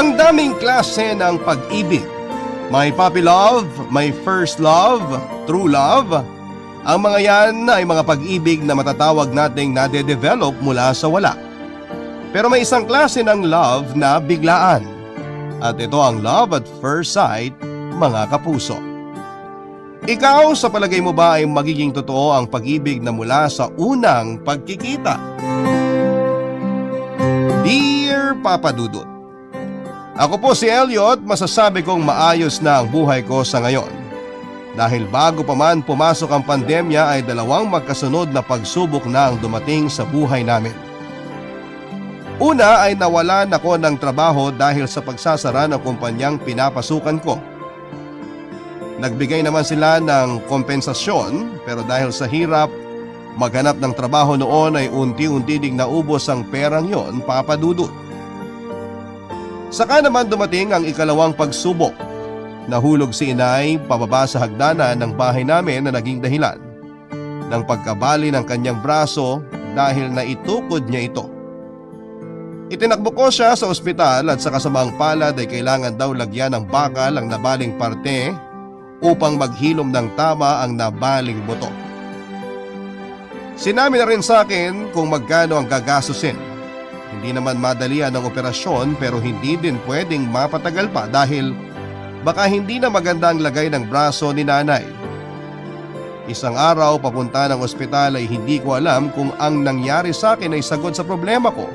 Ang daming klase ng pag-ibig. May puppy love, may first love, true love. Ang mga yan ay mga pag-ibig na matatawag nating nade-develop mula sa wala. Pero may isang klase ng love na biglaan. At ito ang love at first sight, mga kapuso. Ikaw, sa palagay mo ba ay magiging totoo ang pag-ibig na mula sa unang pagkikita? Dear Papa Dudut, ako po si Elliot, masasabi kong maayos na ang buhay ko sa ngayon. Dahil bago pa man pumasok ang pandemya ay dalawang magkasunod na pagsubok na ang dumating sa buhay namin. Una ay nawalan ako ng trabaho dahil sa pagsasara ng kumpanyang pinapasukan ko. Nagbigay naman sila ng kompensasyon pero dahil sa hirap maghanap ng trabaho noon ay unti-unti ding naubos ang perang yon, Papa Dudut. Saka naman dumating ang ikalawang pagsubok. Nahulog si inay pababa sa hagdanan ng bahay namin na naging dahilan ng pagkabali ng kanyang braso dahil naitukod niya ito. Itinakbo ko siya sa ospital at sa kasamang palad ay kailangan daw lagyan ng bakal ang nabaling parte upang maghilom ng tama ang nabaling buto. Sinabi na rin sa akin kung magkano ang gagastusin. Hindi naman madalian ang operasyon pero hindi din pwedeng mapatagal pa dahil baka hindi na maganda ang lagay ng braso ni nanay. Isang araw papunta ng ospital ay hindi ko alam kung ang nangyari sa akin ay sagot sa problema ko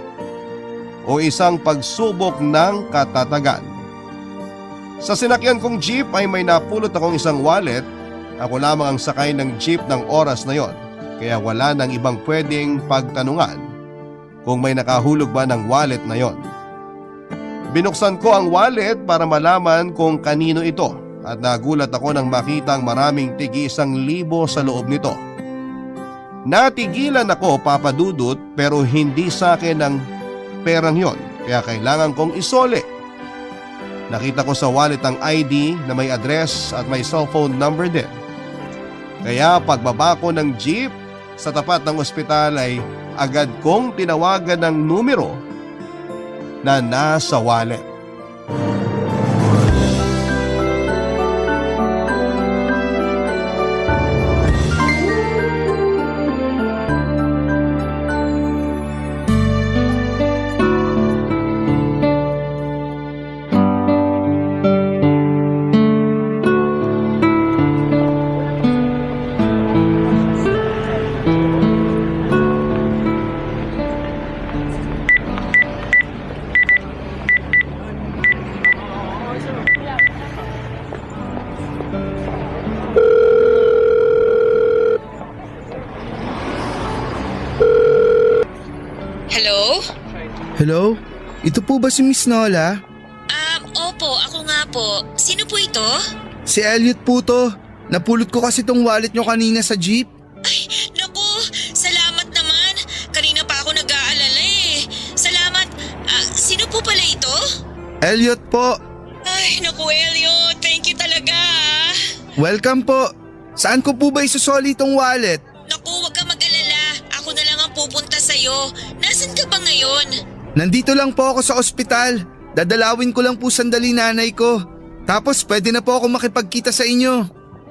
o isang pagsubok ng katatagan. Sa sinakyan kong jeep ay may napulot akong isang wallet. Ako lamang ang sakay ng jeep ng oras na yon, kaya wala nang ibang pwedeng pagtanungan kung may nakahulog ba ng wallet na yon. Binuksan ko ang wallet para malaman kung kanino ito at nagulat ako nang makitang maraming tig-1,000 sa loob nito. Natigilan ako, Papa Dudut, pero hindi sa akin ang perang yon kaya kailangan kong isole. Nakita ko sa wallet ang ID na may address at may cellphone number din. Kaya pagbaba ko ng jeep sa tapat ng ospital ay agad kong tinawagan ng numero na nasa wallet. Hello? Ito po ba si Miss Nola? Opo, ako nga po. Sino po ito? Si Elliot po to. Napulot ko kasi tong wallet nyo kanina sa jeep. Ay, naku, salamat naman. Kanina pa ako nag-aalala eh. Salamat. Sino po pala ito? Elliot po. Ay, naku Elliot, thank you talaga. Welcome po. Saan ko po ba isusoli tong wallet? Naku, wag ka mag-alala. Ako na lang ang pupunta sa'yo. Nasaan ka ba ngayon? Nandito lang po ako sa ospital. Dadalawin ko lang po sandali nanay ko. Tapos pwede na po ako makipagkita sa inyo.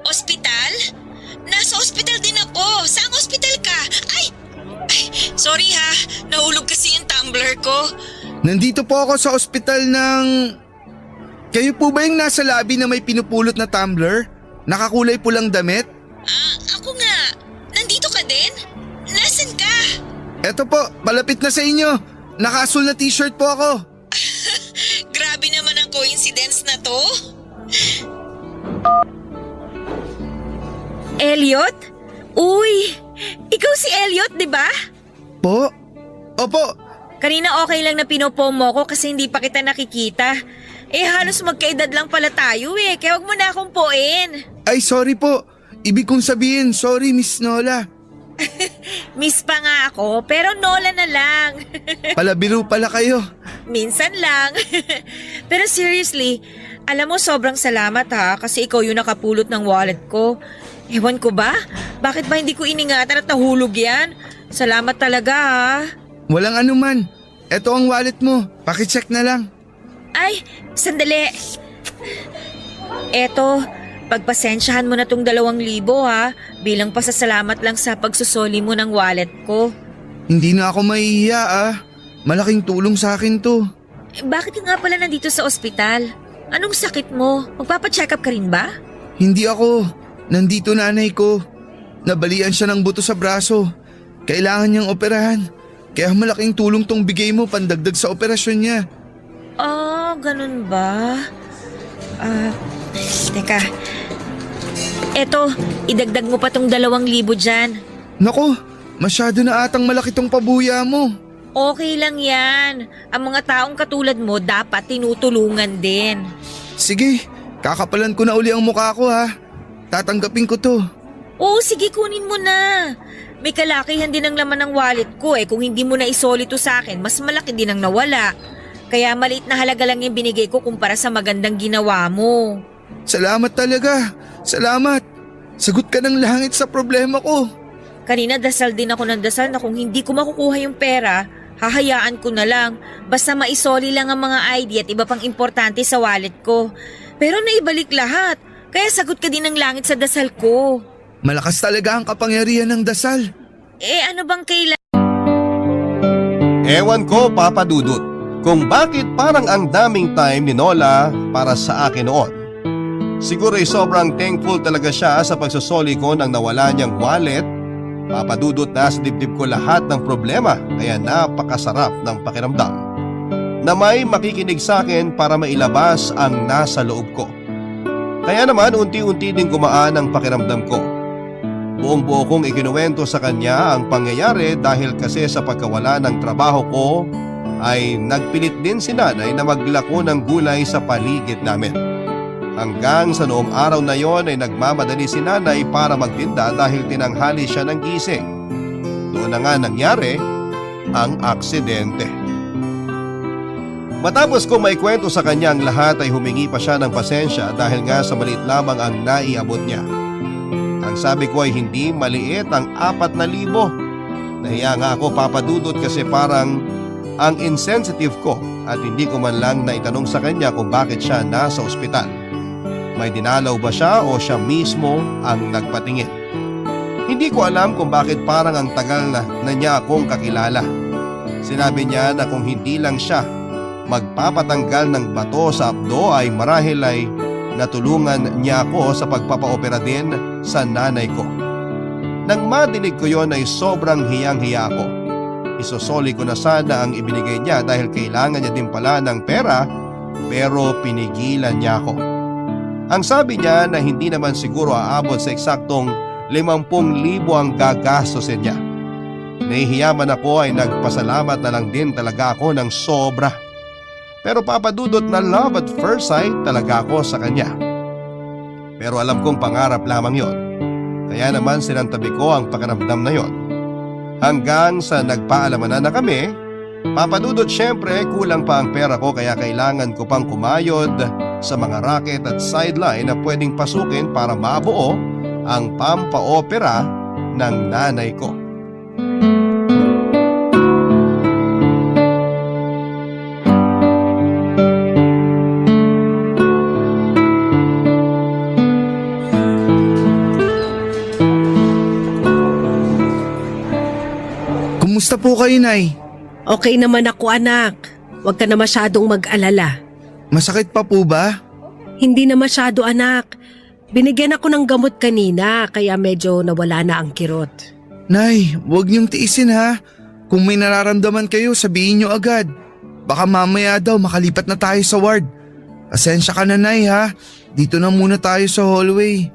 Ospital? Nasa ospital din ako. Saang ospital ka? Ay, sorry ha. Nahulog kasi yung tumbler ko. Nandito po ako sa ospital ng... Kayo po ba yung nasa lobby na may pinupulot na tumbler? Nakakulay pulang damit? Ako nga. Nandito ka din? Nasaan ka? Eto po, palapit na sa inyo. Naka-asul na t-shirt po ako. Grabe naman ang coincidence na to. Elliot? Uy, ikaw si Elliot, di ba? Po? Opo. Kanina okay lang na pinopo mo ko kasi hindi pa kita nakikita. Eh halos magkaedad lang pala tayo eh, kaya wag mo na akong poin. Ay sorry po. Ibig kong sabihin, sorry Miss Nola. Miss pa nga ako, pero Nola na lang. Palabiro pala kayo. Minsan lang. Pero seriously, alam mo sobrang salamat ha kasi ikaw yung nakapulot ng wallet ko. Ewan ko ba? Bakit ba hindi ko iningatan at nahulog yan? Salamat talaga ha. Walang anuman. Eto ang wallet mo. Pakicheck na lang. Ay, sandali. Eto, pagpasensyahan mo na tong 2,000 ha, bilang pasasalamat lang sa pagsusoli mo ng wallet ko. Hindi na ako mahihiya Malaking tulong sa akin to. Bakit ka nga pala nandito sa ospital? Anong sakit mo? Magpapacheck up ka rin ba? Hindi ako. Nandito nanay ko. Nabalian siya ng buto sa braso. Kailangan niyang operahan. Kaya malaking tulong tong bigay mo pandagdag sa operasyon niya. Ganun ba? Teka. Eto, idagdag mo pa tong 2,000 dyan. Nako, masyado na atang malaki tong pabuya mo. Okay lang yan. Ang mga taong katulad mo dapat tinutulungan din. Sige, kakapalan ko na uli ang mukha ko Tatanggapin ko to. Oo, sige, kunin mo na. May kalakihan din ang laman ng wallet ko Kung hindi mo na isoli to sa akin, mas malaki din ang nawala. Kaya maliit na halaga lang yung binigay ko kumpara sa magandang ginawa mo. Salamat talaga. Salamat. Sagot ka ng langit sa problema ko. Kanina dasal din ako ng dasal na kung hindi ko makukuha yung pera, hahayaan ko na lang. Basta maisoli lang ang mga ID at iba pang importante sa wallet ko. Pero naibalik lahat. Kaya sagot ka din ng langit sa dasal ko. Malakas talaga ang kapangyarihan ng dasal. Ano bang kailangan? Ewan ko, Papa Dudut, kung bakit parang ang daming time ni Nola para sa akin noon. Siguro ay sobrang thankful talaga siya sa pagsusoli ko nang nawala niyang wallet. Papa Dudut, nasa dibdib ko lahat ng problema kaya napakasarap ng pakiramdam na may makikinig sa akin para mailabas ang nasa loob ko. Kaya naman unti-unti din gumaan ang pakiramdam ko. Buong-buo kong ikinuwento sa kanya ang pangyayari dahil kasi sa pagkawala ng trabaho ko ay nagpilit din si nanay na maglako ng gulay sa paligid namin. Hanggang sa noong araw na yon ay nagmamadali si nanay para magtinda dahil tinanghali siya ng gising. Doon na nga nangyari ang aksidente. Matapos ko may kwento sa kanya ang lahat ay humingi pa siya ng pasensya dahil nga sa maliit lamang ang naiabot niya. Ang sabi ko ay hindi maliit ang 4,000. Nahiya nga ako, Papa Dudut, kasi parang ang insensitive ko at hindi ko man lang naitanong sa kanya kung bakit siya nasa ospital. May dinalaw ba siya o siya mismo ang nagpatingin? Hindi ko alam kung bakit parang ang tagal na niya akong kakilala. Sinabi niya na kung hindi lang siya magpapatanggal ng bato sa abdo ay marahil ay natulungan niya ako sa pagpapaopera din sa nanay ko. Nang madinig ko yon ay sobrang hiyang-hiya ako. Isosoli ko na sana ang ibinigay niya dahil kailangan niya din pala ng pera, pero pinigilan niya ako. Ang sabi niya na hindi naman siguro aabot sa eksaktong 50,000 ang gagastusin niya. Nahihiyaman ako ay nagpasalamat na lang din talaga ako ng sobra. Pero Papa Dudut, na love at first sight talaga ako sa kanya. Pero alam kong pangarap lamang yon. Kaya naman sinantabi ko ang pakiramdam na yon. Hanggang sa nagpaalamanan na kami, Papa Dudut, syempre kulang pa ang pera ko kaya kailangan ko pang kumayod sa mga racket at sideline na pwedeng pasukin para mabuo ang pampaopera ng nanay ko. Kumusta po kayo, Nay? Okay naman ako, anak. Huwag ka na masyadong mag-alala. Masakit pa po ba? Hindi na masyado, anak. Binigyan ako ng gamot kanina kaya medyo nawala na ang kirot. Nay, huwag niyong tiisin Kung may nararamdaman kayo, sabihin niyo agad. Baka mamaya daw makalipat na tayo sa ward. Pasensya ka na, Nay Dito na muna tayo sa hallway.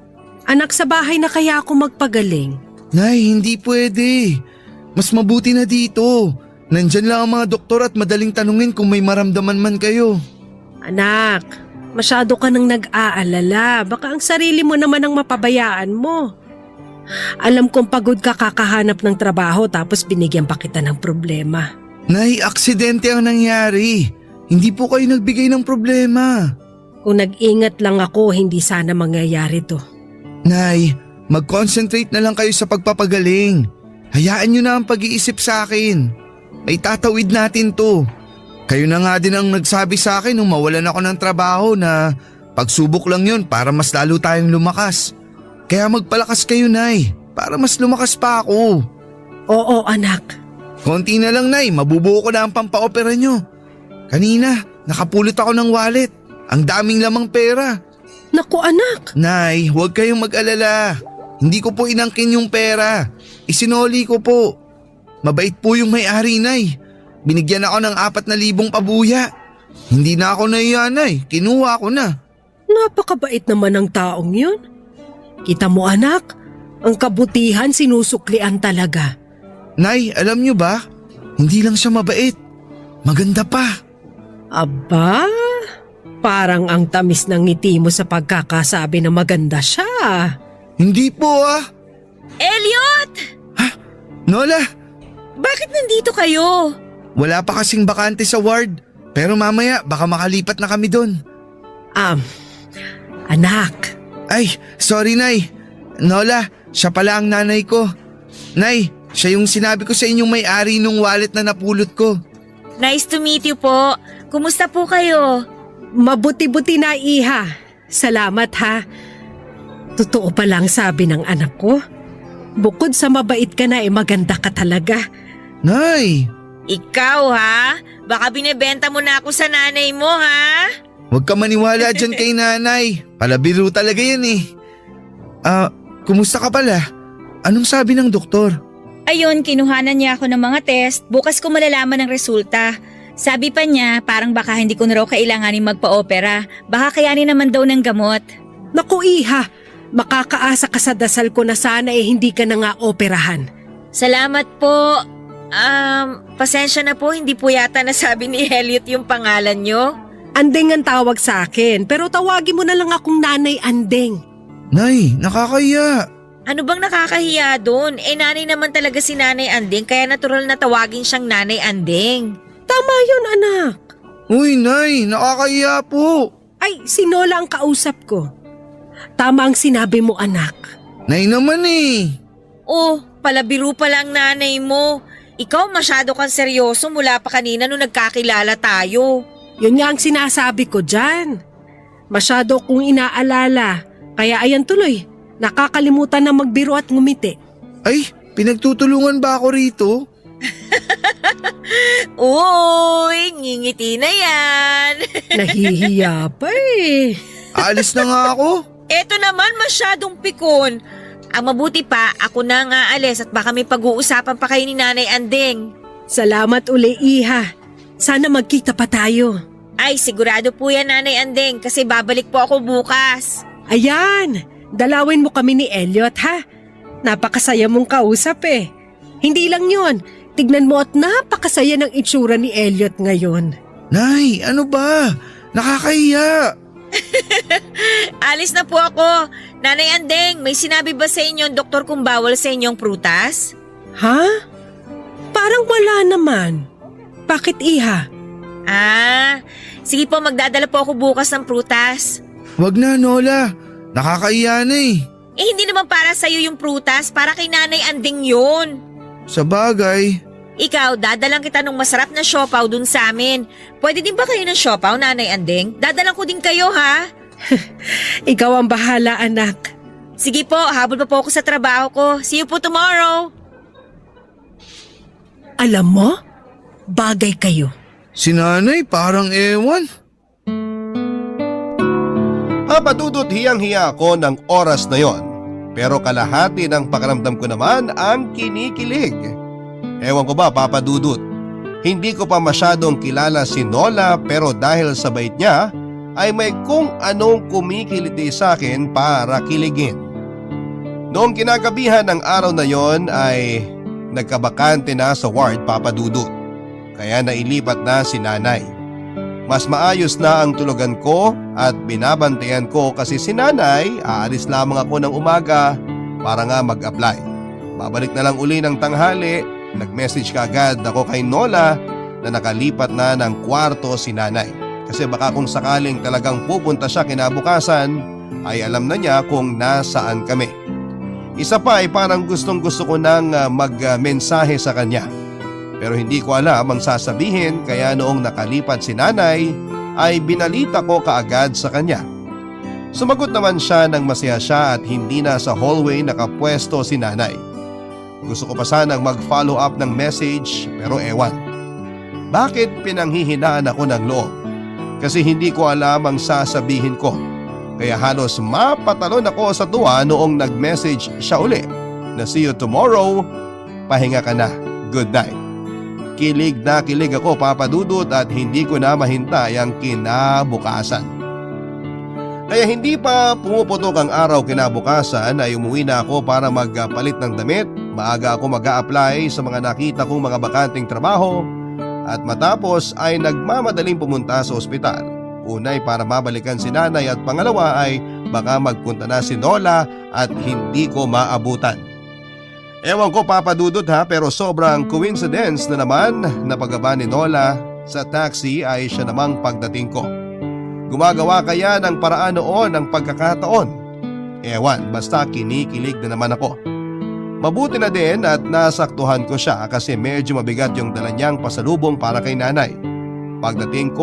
Anak, sa bahay na kaya ako magpagaling? Nay, hindi pwede. Mas mabuti na dito. Nandyan lang ang mga doktor at madaling tanungin kung may maramdaman man kayo. Anak, masyado ka nang nag-aalala. Baka ang sarili mo naman ang mapabayaan mo. Alam kong pagod ka kakahanap ng trabaho tapos binigyan pa kita ng problema. Nay, aksidente ang nangyari. Hindi po kayo nagbigay ng problema. Kung nag-ingat lang ako, hindi sana mangyayari to. Nay, mag-concentrate na lang kayo sa pagpapagaling. Hayaan nyo na ang pag-iisip sa akin. May tatawid natin to. Kayo na nga din ang nagsabi sa akin nung mawalan ako ng trabaho na pagsubok lang yun para mas lalo tayong lumakas. Kaya magpalakas kayo, Nay, para mas lumakas pa ako. Oo, anak. Konti na lang, Nay, mabubuo ko na ang pampaopera nyo. Kanina, nakapulot ako ng wallet. Ang daming lamang pera. Naku, anak. Nay, huwag kayong mag-alala. Hindi ko po inangkin yung pera. Isinoli ko po. Mabait po yung may-ari, Nay. Binigyan ako ng 4,000 pabuya. Hindi na ako nahiya, Nay. Kinuha ko na. Napakabait naman ng taong yun. Kita mo, anak, ang kabutihan sinusuklian talaga. Nay, alam nyo ba? Hindi lang siya mabait. Maganda pa. Aba, parang ang tamis ng ngiti mo sa pagkakasabi na maganda siya. Hindi po ah. Elliot! Nola, Bakit nandito kayo? wala pa kasing bakante sa ward. Pero mamaya baka makalipat na kami doon. Anak, Ay, sorry Nay. Nola, siya pala ang nanay ko. Nay, siya yung sinabi ko sa inyong may-ari nung wallet na napulot ko. Nice to meet you po. Kumusta po kayo? mabuti-buti na, Iha. Salamat ha. Totoo pa lang sabi ng anak ko. Bukod sa mabait ka na, maganda ka talaga. Nay, Ikaw ha? Baka binebenta mo na ako sa nanay mo ha? huwag ka maniwala dyan kay nanay. Palabiro talaga yan eh. Kumusta ka pala? Anong sabi ng doktor? Ayun, kinuhanan niya ako ng mga test. Bukas ko malalaman ang resulta. Sabi pa niya, parang baka hindi ko na raw kailanganin magpa-opera. Baka kayanin naman daw ng gamot. Naku, Iha. Makakaasa ka sa dasal ko na sana hindi ka na nga operahan. Salamat po. Pasensya na po, hindi po yata nasabi ni Elliot yung pangalan nyo. Andeng ang tawag sa akin, pero tawagin mo na lang akong Nanay Andeng. Nay, nakakaya. Ano bang nakakahiya doon? Nanay naman talaga si Nanay Anding, kaya natural na tawagin siyang Nanay Anding. Tama yun, anak. Uy, Nay, nakakaya po. Ay, si Nola ang kausap ko. Tama ang sinabi mo, anak. Nay naman eh. Oh, palabiro pa lang nanay mo. Ikaw masyado kang seryoso mula pa kanina nung nagkakilala tayo. Yun nga ang sinasabi ko dyan. Masyado kong inaalala. Kaya ayan tuloy, nakakalimutan na magbiro at ngumiti. Ay, pinagtutulungan ba ako rito? Uy, ngingiti na yan. Nahihiya pa eh. Alis na nga ako. Eto naman masyadong pikon. Ang mabuti pa, ako na nga alis at baka may pag-uusapan pa kayo ni Nanay Anding. Salamat uli, Iha. Sana magkita pa tayo. Ay, sigurado po yan Nanay Anding kasi babalik po ako bukas. Ayan, dalawin mo kami ni Elliot ha. Napakasaya mong kausap eh. Hindi lang yun, tignan mo at napakasaya ng itsura ni Elliot ngayon. Nay, ano ba? Nakakahiya. Alis na po ako. Nanay Andeng, may sinabi ba sa inyo ang doktor kung bawal sa inyong prutas? Ha? Parang wala naman. Bakit, Iha? Sige po, magdadala po ako bukas ng prutas. Wag na, Nola. Nakakahiya na eh. Hindi naman para sa'yo yung prutas, para kay Nanay Anding yun. Sa bagay. Ikaw, dadalang kita ng masarap na siopaw dun sa amin. Pwede din ba kayo ng siopaw, Nanay Anding? Dadalang ko din kayo, ha? Ikaw ang bahala, anak. Sige po, habol pa po ako sa trabaho ko. See you po tomorrow. Alam mo, bagay kayo. Si nanay parang ewan. Papadudot hiyang-hiya ako ng oras na yon. Pero kalahati ng pakiramdam ko naman ang kinikilig. Ewan ko ba, Papa Dudut, hindi ko pa masyadong kilala si Nola pero dahil sa bait niya ay may kung anong kumikiliti sa akin para kiligin. Noong kinagabihan ng araw na yon ay nagkabakante na sa ward, Papa Dudut. Kaya nailipat na si nanay. Mas maayos na ang tulugan ko at binabantayan ko kasi si nanay aalis lamang ako ng umaga para nga mag-apply. Babalik na lang uli ng tanghali. Nag-message kaagad ako kay Nola na nakalipat na ng kwarto si nanay. Kasi baka kung sakaling talagang pupunta siya kinabukasan ay alam na niya kung nasaan kami. Isa pa ay parang gustong gusto ko nang mag-mensahe sa kanya. Pero hindi ko alam ang sasabihin kaya noong nakalipat si nanay ay binalita ko kaagad sa kanya. Sumagot naman siya nang masaya siya at hindi na sa hallway nakapwesto si nanay. Gusto ko pa sanang mag-follow up ng message pero ewan. Bakit pinanghihinaan ako ng loob? Kasi hindi ko alam ang sasabihin ko. Kaya halos mapatalon ako sa tuwa noong nag-message siya uli na see you tomorrow, pahinga ka na, good night. Kilig na kilig ako Papa Dudut at hindi ko na mahintay ang kinabukasan. Kaya hindi pa pumuputok ang araw kinabukasan ay umuwi na ako para magpalit ng damit. Maaga ako mag-a-apply sa mga nakita kong mga bakanting trabaho at matapos ay nagmamadaling pumunta sa ospital. Unay para mabalikan si nanay at pangalawa ay baka magpunta na si Nola at hindi ko maabutan. Ewan ko Papa Dudut ha, pero sobrang coincidence na naman na pagbaba ni Nola sa taxi ay siya namang pagdating ko. Gumagawa kaya ng paraan noon ang pagkakataon? Ewan, basta kinikilig na naman ako. Mabuti na din at nasaktuhan ko siya kasi medyo mabigat yung dala niyang pasalubong para kay nanay. Pagdating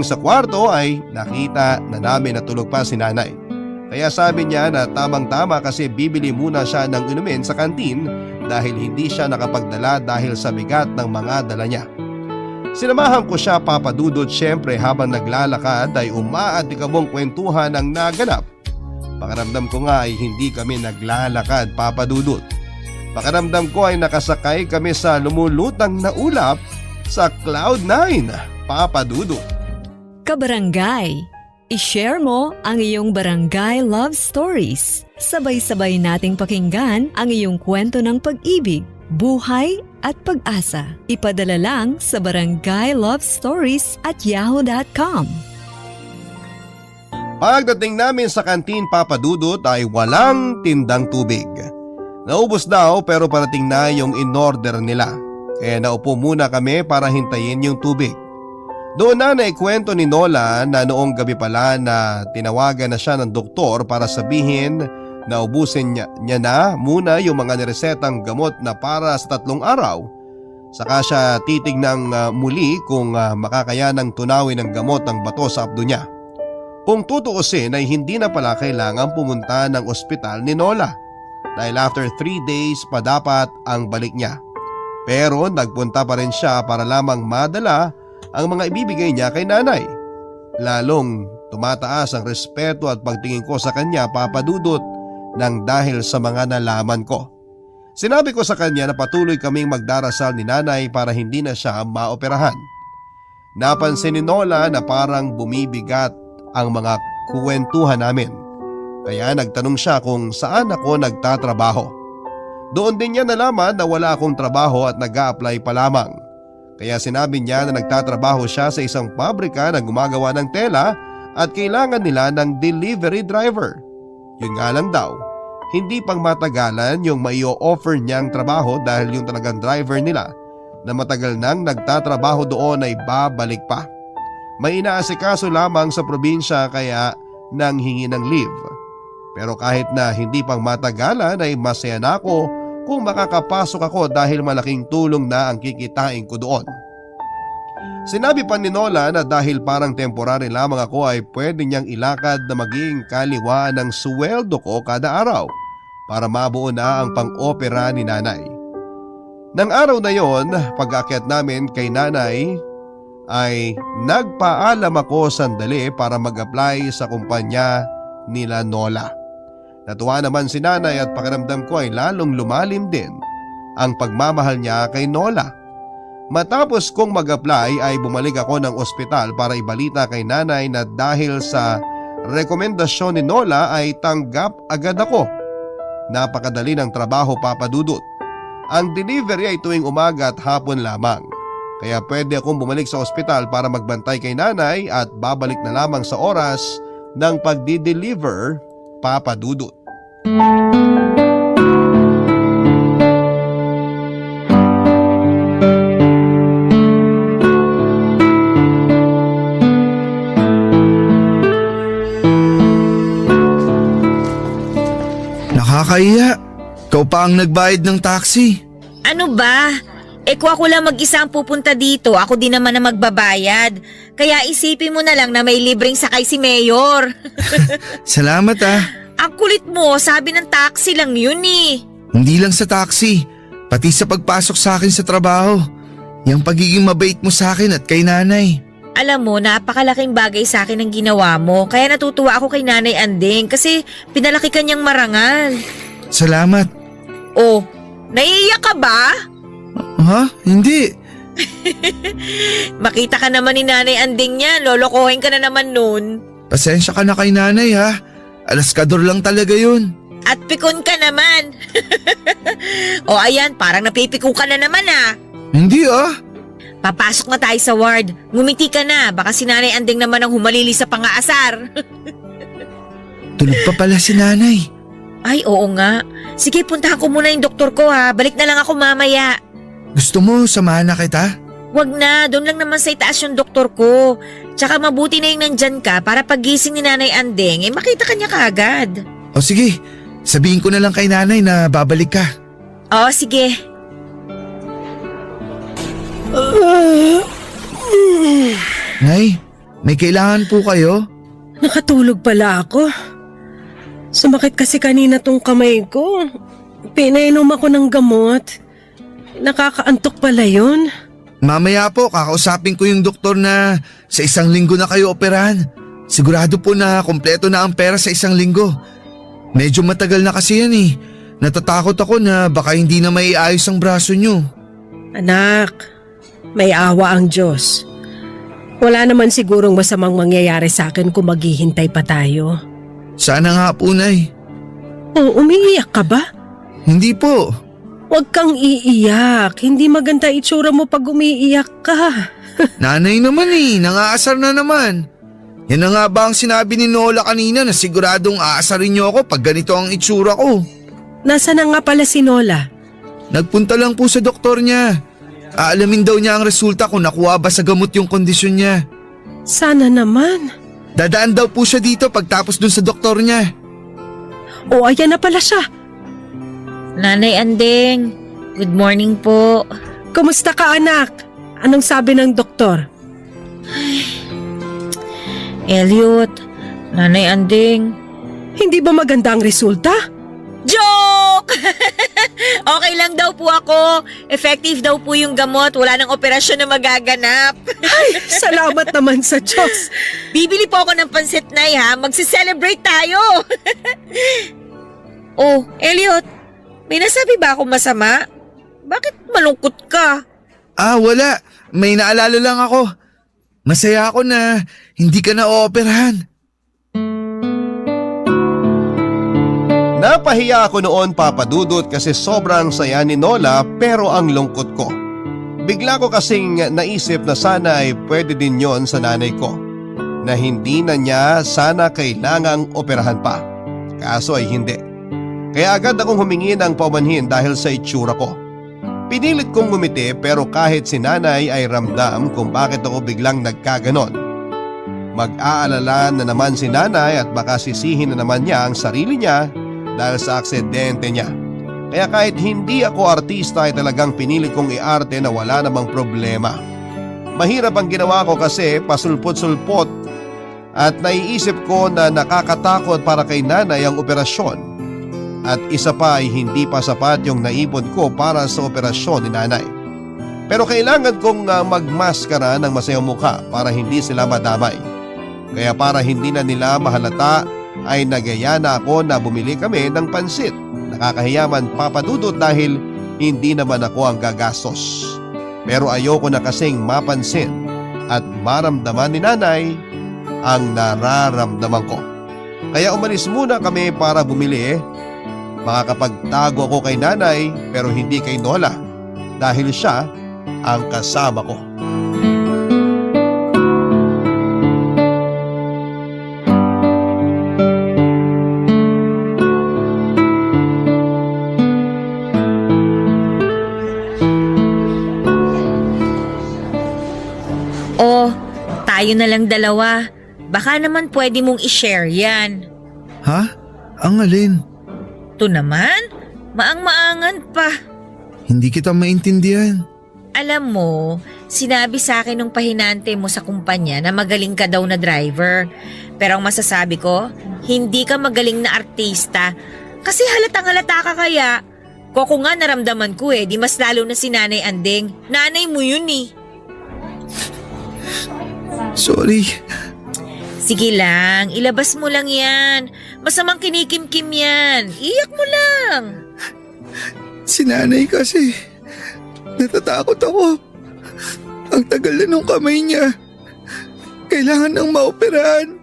sa kwarto ay nakita na namin na tulog pa si nanay. Kaya sabi niya na tamang-tama kasi bibili muna siya ng inumin sa kantin dahil hindi siya nakapagdala dahil sa bigat ng mga dala niya. Sinamahan ko siya Papa Dudut, syempre habang naglalakad ay umaatikabong kwentuhan ang naganap. Pakiramdam ko nga ay hindi kami naglalakad Papa Dudut. Pakiramdam ko ay nakasakay kami sa lumulutang na ulap sa Cloud9 Papa Dudut. Kabarangay, i-share mo ang iyong barangay love stories. Sabay-sabay nating pakinggan ang iyong kwento ng pag-ibig, buhay at pag-asa. Ipadala lang sa barangaylovestories@yahoo.com. Pagdating namin sa kantin Papa Dudut ay walang tindang tubig. Naubos daw pero parating na yung in-order nila. Kaya naupo muna kami para hintayin yung tubig. Doon na naikwento ni Nola na noong gabi pala na tinawagan na siya ng doktor para sabihin na ubusin niya na muna yung mga niresetang gamot na para sa 3 araw. Saka siya titignang muli kung makakayanang tunawin ng gamot ang bato sa abdo niya. Kung tutuusin ay hindi na pala kailangan pumunta ng ospital ni Nola dahil after 3 days pa dapat ang balik niya. Pero nagpunta pa rin siya para lamang madala ang mga ibibigay niya kay nanay. Lalong tumataas ang respeto at pagtingin ko sa kanya Papa Dudut nang dahil sa mga nalaman ko. Sinabi ko sa kanya na patuloy kaming magdarasal ni nanay para hindi na siya maoperahan. Napansin ni Nola na parang bumibigat ang mga kuwentuhan namin. Kaya nagtanong siya kung saan ako nagtatrabaho. Doon din niya nalaman na wala akong trabaho at nag-a-apply pa lamang. Kaya sinabi niya na nagtatrabaho siya sa isang pabrika na gumagawa ng tela at kailangan nila ng delivery driver. Yun nga lang daw, hindi pang matagalan yung mai-offer niyang trabaho dahil yung talagang driver nila na matagal nang nagtatrabaho doon ay babalik pa. May inaasikaso lamang sa probinsya kaya nang hingi ng leave. Pero kahit na hindi pang matagalan ay masaya na ako kung makakapasok ako dahil malaking tulong na ang kikitain ko doon. Sinabi pa ni Nola na dahil parang temporary lamang ako ay pwede niyang ilakad na maging kaliwaan ng sweldo ko kada araw para mabuo na ang pang-opera ni nanay. Nang araw na yon, pag-aakyat namin kay nanay ay nagpaalam ako sandali para mag-apply sa kumpanya nila Nola. Natuwa naman si nanay at pakiramdam ko ay lalong lumalim din ang pagmamahal niya kay Nola. Matapos kong mag-apply ay bumalik ako ng ospital para ibalita kay nanay na dahil sa rekomendasyon ni Nola ay tanggap agad ako. Napakadali ng trabaho Papa Dudut. Ang delivery ay tuwing umaga at hapon lamang. Kaya pwede akong bumalik sa ospital para magbantay kay nanay at babalik na lamang sa oras ng pagdi-deliver Papa Dudut. Nakakahiya. Ikaw pa ang nagbayad ng taxi. Ano ba? Kung ako lang mag-isa ang pupunta dito, ako din naman ang magbabayad. Kaya isipin mo na lang na may libreng sakay si Mayor. Salamat ah. Ang kulit mo, sabi ng taxi lang yun eh. Hindi lang sa taxi, pati sa pagpasok sa akin sa trabaho. Yung pagiging mabait mo sa akin at kay nanay. Alam mo, napakalaking bagay sa akin ang ginawa mo. Kaya natutuwa ako kay Nanay Anding kasi pinalaki ka niyang marangal. Salamat. Oh, naiiyak ka ba? Ha? Hindi. Makita ka naman ni Nanay Anding niya, lolokohin ka na naman nun. Pasensya ka na kay nanay ha. Alaskador lang talaga yun. At pikon ka naman. O ayan, parang napipiko ka na naman ah. Hindi ah. Papasok na tayo sa ward. Ngumiti ka na, baka si Nanay Anding naman ang humalili sa pangaasar. Tulog pa pala si nanay. Ay, oo nga. Sige, puntahan ko muna yung doktor ko ha. Balik na lang ako mamaya. Gusto mo samahan na kita? Wag na, doon lang naman sa itaas yung doktor ko. Tsaka mabuti na yung nandyan ka para pagising ni Nanay Anding, makita ka niya kaagad. O sige, sabihin ko na lang kay nanay na babalik ka. Oo, sige. Nay, may kailangan po kayo? Nakatulog pala ako. Sumakit kasi kanina tong kamay ko. Pinainom ako ng gamot. Nakakaantok pala yun. Mamaya po, kakausapin ko yung doktor na sa 1 linggo na kayo operahan. Sigurado po na kompleto na ang pera sa 1 linggo. Medyo matagal na kasi yan eh. Natatakot ako na baka hindi na maiayos ang braso nyo. Anak, may awa ang Diyos. Wala naman sigurong masamang mangyayari sa akin kung maghihintay pa tayo. Sana nga po, Nay. O, umiiyak ka ba? Hindi po. Huwag kang iiyak. Hindi maganda itsura mo pag umiiyak ka. Nanay naman eh, nangaasar na naman. Yan na nga ba ang sinabi ni Nola kanina na siguradong aasarin niyo ako pag ganito ang itsura ko? Nasaan na nga pala si Nola? Nagpunta lang po sa doktor niya. Aalamin daw niya ang resulta kung nakuha ba sa gamot yung kondisyon niya. Sana naman. Dadaan daw po siya dito pagtapos dun sa doktor niya. O, ayan na pala siya. Nanay Anding, good morning po. Kumusta ka, anak? Anong sabi ng doktor? Elliot, Nanay Anding. Hindi ba maganda ang resulta? Joke! Okay lang daw po ako. Effective daw po yung gamot. Wala nang operasyon na magaganap. Ay, salamat naman sa Diyos. Bibili po ako ng pansit, Nay, ha? Magse-celebrate tayo. Oh, Elliot, may nasabi ba akong masama? Bakit malungkot ka? Ah, wala. May naalala lang ako. Masaya ako na hindi ka na ooperahan. Napahiya ako noon, Papa Dudut, kasi sobrang saya ni Nola pero ang lungkot ko. Bigla ko kasing naisip na sana ay pwede din yon sa nanay ko. Na hindi na niya sana kailangang operahan pa. Kaso ay hindi. Kaya agad akong humingi ng paumanhin dahil sa itsura ko. Pinilit kong ngumiti pero kahit si nanay ay ramdam kung bakit ako biglang nagkaganon. Mag-aalala na naman si nanay at baka sisihin na naman niya ang sarili niya dahil sa aksidente niya. Kaya kahit hindi ako artista ay talagang pinilit kong iarte na wala namang problema. Mahirap ang ginawa ko kasi pasulpot-sulpot at naiisip ko na nakakatakot para kay nanay ang operasyon. At isa pa ay hindi pa sapat yung naipon ko para sa operasyon ni nanay. Pero kailangan kong magmaskara ng masayang mukha para hindi sila madamay. Kaya para hindi na nila mahalata ay nagyaya na ako na bumili kami ng pansit. Nakakahiyaman, Papa Dudut, dahil hindi naman ako ang gagastos. Pero ayoko na kasing mapansin at maramdaman ni nanay ang nararamdaman ko. Kaya umalis muna kami para bumili. Makakapagtago ako kay nanay pero hindi kay Nola dahil siya ang kasama ko. Oh, tayo na lang dalawa. Baka naman pwede mong i-share yan. Ha? Ang alin? Ito naman, maang-maangan pa. Hindi kita maintindihan. Alam mo, sinabi sa akin nung pahinante mo sa kumpanya na magaling ka daw na driver. Pero ang masasabi ko, hindi ka magaling na artista. Kasi halatang-halata ka kaya. Koko nga naramdaman ko di mas lalo na si Nanay Andeng. Nanay mo yun Sorry. Sige lang, ilabas mo lang yan. Masamang kinikimkim yan. Iyak mo lang. Si nanay kasi. Natatakot ako. Ang tagal na nung kamay niya. Kailangan nang maoperahan.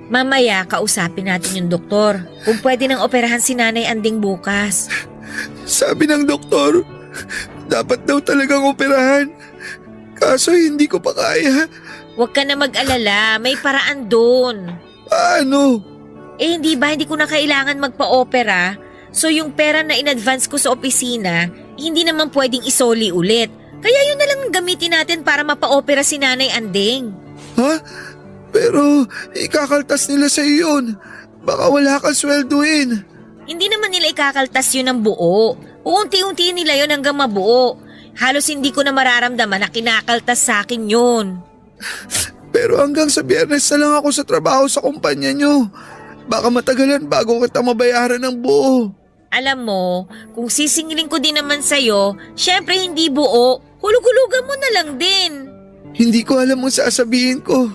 Mamaya, kausapin natin yung doktor. Kung pwede nang operahan si Nanay Anding bukas. Sabi ng doktor, dapat daw talagang operahan. Kaso hindi ko pa kaya. Huwag ka na mag-alala, may paraan doon. Paano? Hindi ba hindi ko na kailangan magpa-opera? So yung pera na in-advance ko sa opisina, hindi naman pwedeng isoli ulit. Kaya yun na lang ang gamitin natin para mapa-opera si Nanay Anding. Ha? Pero ikakaltas nila sa iyon. Baka wala kang swelduin. Hindi naman nila ikakaltas yun ng buo. Uunti-unti nila yun hanggang mabuo. Halos hindi ko na mararamdaman na kinakaltas sa akin yun. Pero hanggang sa Biyernes na lang ako sa trabaho sa kumpanya nyo. Baka matagalan bago kita mabayaran ng buo. Alam mo, kung sisingilin ko din naman sa'yo, syempre hindi buo. Hulug-hulugan mo na lang din. Hindi ko alam kung sasabihin ko.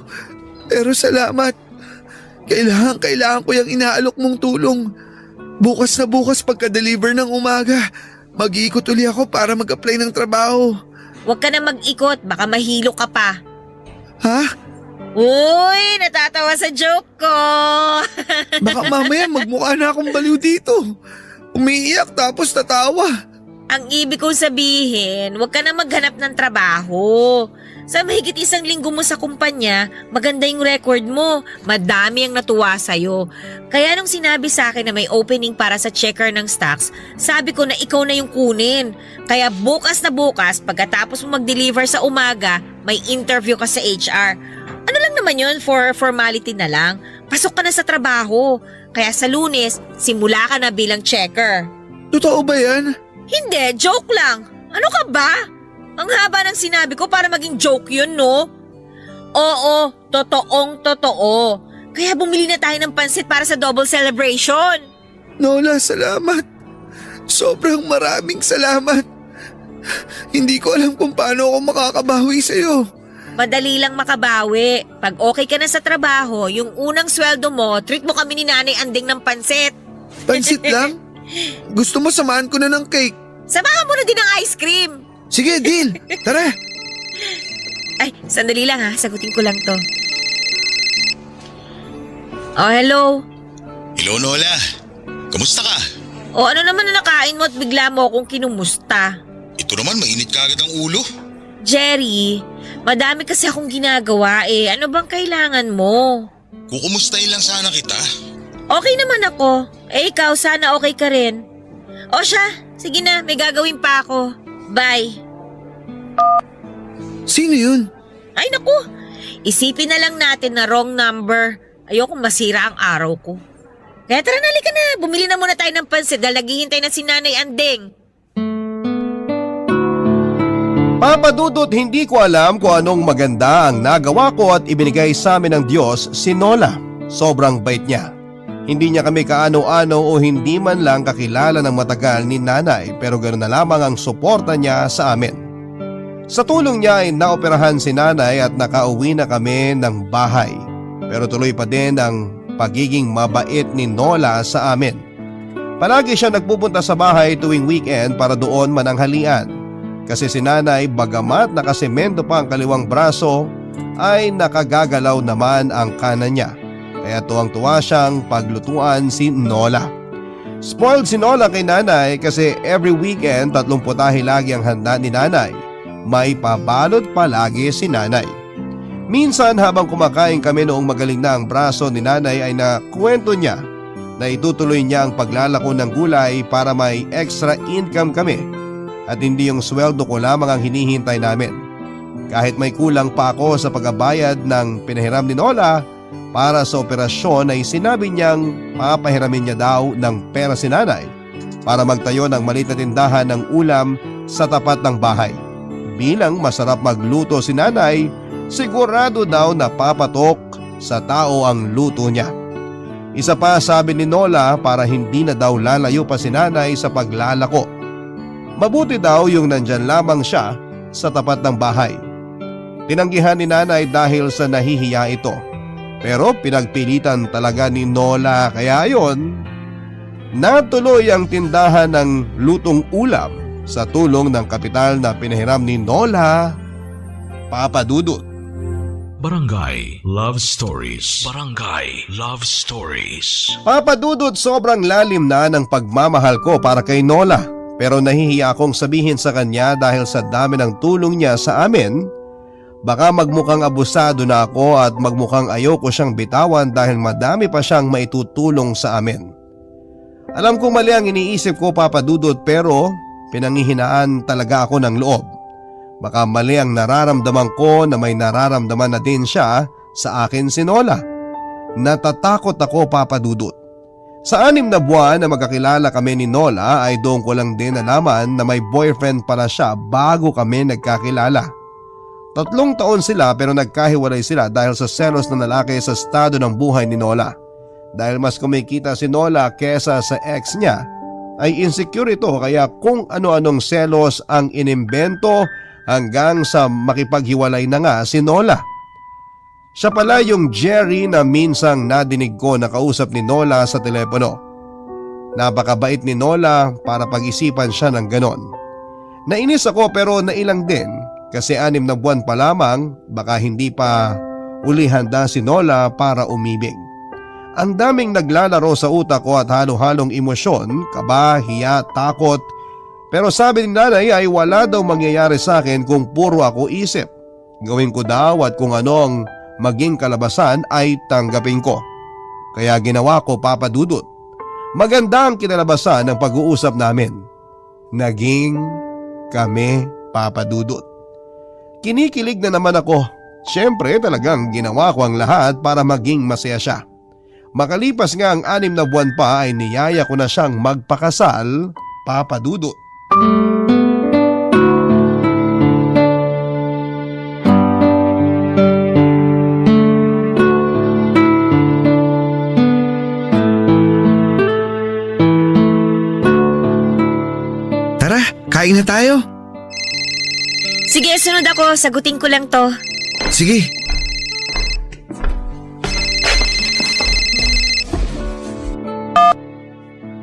Pero salamat. Kailangan ko yung inaalok mong tulong. Bukas na bukas pagka-deliver ng umaga, mag-iikot uli ako para mag-apply ng trabaho. Huwag ka na mag-ikot, baka mahilo ka pa. Ha? Uy, natatawa sa joke ko. Baka mamaya magmukha na akong baliw dito. Umiiyak tapos tatawa. Ang ibig kong sabihin, huwag ka na maghanap ng trabaho. Sa mahigit 1 linggo mo sa kumpanya, maganda yung record mo. Madami ang natuwa sa'yo. Kaya nung sinabi sa akin na may opening para sa checker ng stocks, sabi ko na ikaw na yung kunin. Kaya bukas na bukas, pagkatapos mo mag-deliver sa umaga, may interview ka sa HR. Ano lang naman yun, for formality na lang. Pasok ka na sa trabaho. Kaya sa Lunes, simula ka na bilang checker. Totoo ba yan? Hindi, joke lang. Ano ka ba? Ang haba ng sinabi ko para maging joke yun, no? Oo, totoong totoo. Kaya bumili na tayo ng pansit para sa double celebration. Nola, salamat. Sobrang maraming salamat. Hindi ko alam kung paano ako makakabawi sa'yo. Madali lang makabawi. Pag okay ka na sa trabaho, yung unang sweldo mo, treat mo kami ni Nanay Anding ng pansit. Pansit lang? Gusto mo samahan ko na ng cake? Samahan mo na din ng ice cream. Sige, deal. Tara. Ay, sandali lang ha. Sagutin ko lang to. Oh, hello. Hello, Nola. Kamusta ka? O ano naman na nakain mo at bigla mo akong kinumusta? Ito naman, mainit ka agad ang ulo. Jerry, madami kasi akong ginagawa Ano bang kailangan mo? Kukumustahin lang sana kita. Okay naman ako. Ikaw, sana okay ka rin. O siya, sige na, may gagawin pa ako. Bye. Sino yun? Ay naku, isipin na lang natin na wrong number. Ayokong masira ang araw ko. Kaya tara na, halika na. Bumili na muna tayo ng pansit dahil naghihintay na si Nanay Andeng. Papa Dudut, hindi ko alam kung anong maganda ang nagawa ko at ibinigay sa amin ng Diyos si Nola. Sobrang bait niya. Hindi niya kami kaano-ano o hindi man lang kakilala ng matagal ni Nanay pero ganoon na lamang ang suporta niya sa amin. Sa tulong niya ay naoperahan si Nanay at nakauwi na kami ng bahay. Pero tuloy pa din ang pagiging mabait ni Nola sa amin. Palagi siya nagpupunta sa bahay tuwing weekend para doon mananghalian. Kasi si Nanay bagamat nakasemento pa ang kaliwang braso ay nakagagalaw naman ang kanan niya. Kaya tuwang-tuwa siyang paglutuan si Nola. Spoiled si Nola kay Nanay kasi every weekend 30 putahe lagi ang handa ni Nanay. May pabalot palagi si Nanay. Minsan habang kumakain kami noong magaling na ang braso ni Nanay ay nakwento niya na itutuloy niya ang paglalako ng gulay para may extra income kami at hindi yung sweldo ko lamang ang hinihintay namin. Kahit may kulang pa ako sa pagbabayad ng pinahiram ni Nola para sa operasyon ay sinabi niyang papahiramin niya daw ng pera si Nanay para magtayo ng maliit na tindahan ng ulam sa tapat ng bahay. bilang masarap magluto si nanay, sigurado daw na papatok sa tao ang luto niya. Isa pa sabi ni Nola para hindi na daw lalayo pa si nanay sa paglalako. Mabuti daw yung nandyan lamang siya sa tapat ng bahay. Tinanggihan ni nanay dahil sa nahihiya ito. Pero pinagpilitan talaga ni Nola kaya ayon, natuloy ang tindahan ng lutong ulam sa tulong ng kapital na pinahiram ni Nola, Papa Dudut. Barangay Love Stories. Barangay Love Stories. Papa Dudut, sobrang lalim na ng pagmamahal ko para kay Nola, pero nahihiya akong sabihin sa kanya dahil sa dami ng tulong niya sa amin. Baka magmukhang abusado na ako at magmukhang ayoko siyang bitawan dahil madami pa siyang maitutulong sa amin. Alam kong mali ang iniisip ko, Papa Dudut, pero pinanghihinaan talaga ako ng loob. Baka mali ang nararamdaman ko na may nararamdaman na din siya sa akin si Nola. Natatakot ako, Papa Dudut. Sa 6 na buwan na magkakilala kami ni Nola ay doon ko lang din nalaman na may boyfriend pala siya bago kami nagkakilala. 3 taon sila pero nagkahiwalay sila dahil sa selos ng lalaki sa estado ng buhay ni Nola. Dahil mas kumikita si Nola kesa sa ex niya, ay insecure ito kaya kung ano-anong selos ang inimbento hanggang sa makipaghiwalay na nga si Nola. Siya pala yung Jerry na minsang nadinig ko na kausap ni Nola sa telepono. Napakabait ni Nola para pag-isipan siya ng ganon. Nainis ako pero nailang din. Kasi 6 na buwan pa lamang, baka hindi pa uli handa si Nola para umibig. Ang daming naglalaro sa utak ko at halo-halong emosyon, kaba, hiya, takot. Pero sabi ni nanay ay wala daw mangyayari sa akin kung puro ako isip. Gawin ko daw at kung ano ang maging kalabasan ay tanggapin ko. Kaya ginawa ko, Papa Dudut. Maganda ang kinalabasan ng pag-uusap namin. Naging kami, Papa Dudut. Kinikilig na naman ako. Siyempre talagang ginawa ko ang lahat para maging masaya siya. Makalipas nga ang 6 na buwan pa ay niyaya ko na siyang magpakasal, Papa Dudut. Tara, kain na tayo. Sige, sunod ako. Sagutin ko lang to. Sige.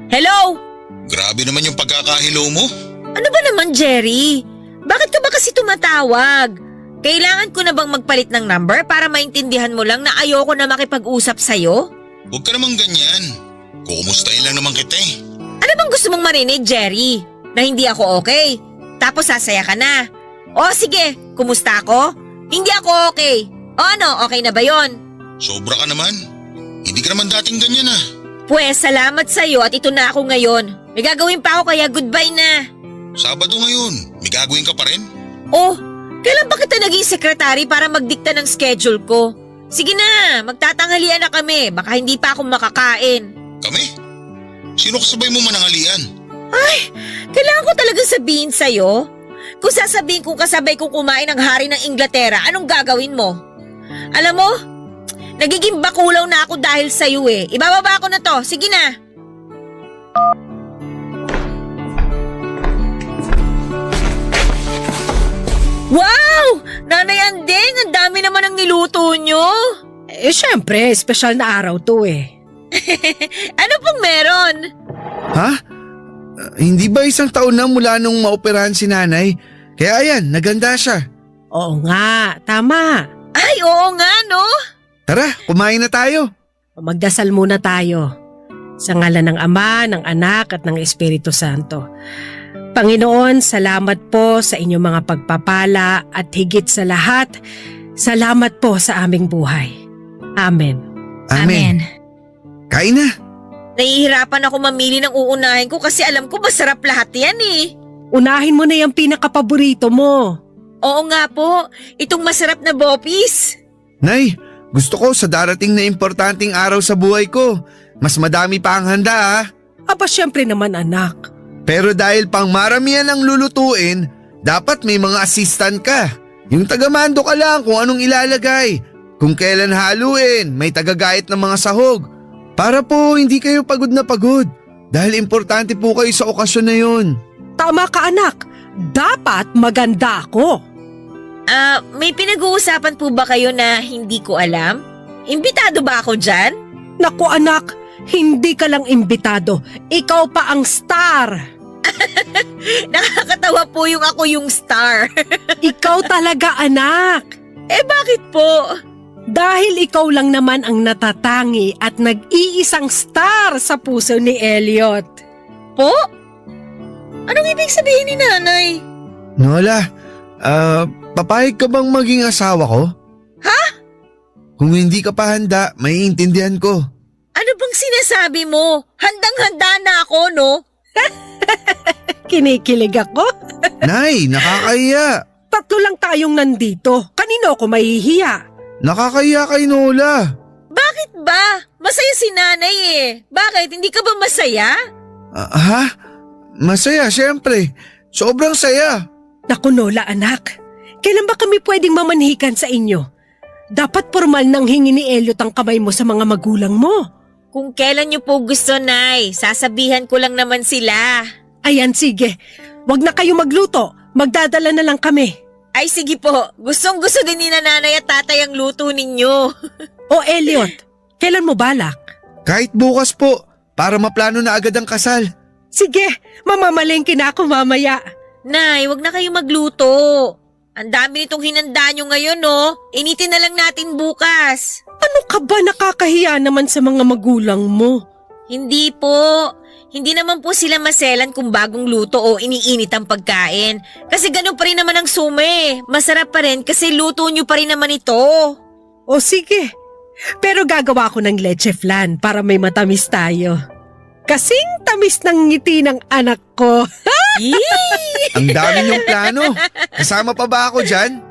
Hello? Grabe naman yung pagkakahilo mo. Ano ba naman, Jerry? Bakit ka ba kasi tumatawag? Kailangan ko na bang magpalit ng number para maintindihan mo lang na ayoko na makipag-usap sa'yo? Huwag ka naman ganyan. Kukumustahin lang naman kita eh. Ano bang gusto mong marinig, Jerry? Na hindi ako okay? Tapos sasaya ka na? O sige, kumusta ako? Hindi ako okay. O ano, okay na ba yon? Sobra ka naman. Hindi ka naman dating ganyan ah. Pwes, salamat sa'yo at ito na ako ngayon. May gagawin pa ako kaya goodbye na. Sabado ngayon, may gagawin ka pa rin? Oh, kailan ba kita naging sekretary para magdikta ng schedule ko? Sige na, magtatanghalian na kami. Baka hindi pa ako makakain. Kami? Sino kasabay mo manangalian? Ay, kailangan ko talagang sabihin sa'yo. Kung sasabihin kong kasabay kong kumain ng hari ng Inglaterra, anong gagawin mo? Alam mo, nagiging bakulaw na ako dahil sa'yo eh. Ibababa ko na to, sige na. Wow! Nanay Andeng, ang dami naman ang niluto nyo. Syempre, espesyal na araw to eh. Ano pong meron? Ha? Hindi ba 1 taon na mula nung maoperahan si nanay? Kaya ayan, naganda siya. Oo nga, tama. Ay, oo nga no. Tara, kumain na tayo. Magdasal muna tayo. Sa ngalan ng Ama, ng Anak at ng Espiritu Santo. Panginoon, salamat po sa inyong mga pagpapala at higit sa lahat, salamat po sa aming buhay. Amen. Amen. Kain na. Nahihirapan ako mamili ng uunahin ko kasi alam ko masarap lahat yan eh. Unahin mo na yung pinakapaborito mo. Oo nga po, itong masarap na bopis. Nay, gusto ko sa darating na importanteng araw sa buhay ko, mas madami pa ang handa ha. Aba syempre naman anak. Pero dahil pang maramihan ang lulutuin, Dapat may mga assistant ka. Yung tagamando ka lang kung anong ilalagay. Kung kailan haluin, may tagagayat ng mga sahog. Para po hindi kayo pagod na pagod. Dahil importante po kayo sa okasyon na yun. Tama ka anak, dapat maganda ako. May pinag-uusapan po ba kayo na hindi ko alam? Imbitado ba ako dyan? Naku anak, hindi ka lang imbitado, ikaw pa ang star. Nakakatawa po yung ako yung star. Ikaw talaga anak. Bakit po? Dahil ikaw lang naman ang natatangi at nag-iisang star sa puso ni Elliot. Po? Anong ibig sabihin ni nanay? Nola, papayag ka bang maging asawa ko? Ha? Kung hindi ka pa handa, maiintindihan ko. Ano bang sinasabi mo? Handang-handa na ako, no? Kinikilig ako. Nay, nakakahiya. Tatlo lang tayong nandito. Kanino ako mahihiya? Nakakahiya kay Nola. Bakit ba? Masaya si nanay eh. Bakit? Hindi ka ba masaya? Ha? Masaya, syempre. Sobrang saya. Naku Nola anak, kailan ba kami pwedeng mamanhikan sa inyo? Dapat formal nang hingi ni Elliot ang kamay mo sa mga magulang mo. Kung kailan niyo po gusto, Nay. Sasabihan ko lang naman sila. Ayan sige, wag na kayo magluto, magdadala na lang kami. Ay sige po, gustong-gusto din ni nanay at tatay ang luto ninyo. O Elliot, kailan mo balak? Kahit bukas po, para maplano na agad ang kasal. Sige, mamamalengke na ako mamaya. Nay, wag na kayo magluto. Ang dami nitong hinanda nyo ngayon, no? Initin na lang natin bukas. Ano ka ba, nakakahiya naman sa mga magulang mo? Hindi po. Hindi naman po sila maselan kung bagong luto o iniinit ang pagkain. Kasi ganun pa rin naman ang sume. Masarap pa rin kasi luto nyo pa rin naman ito. O sige, pero gagawa ko ng leche flan para may matamis tayo. Kasing tamis ng ngiti ng anak ko. Yee! Ang dami niyong plano. Kasama pa ba ako dyan?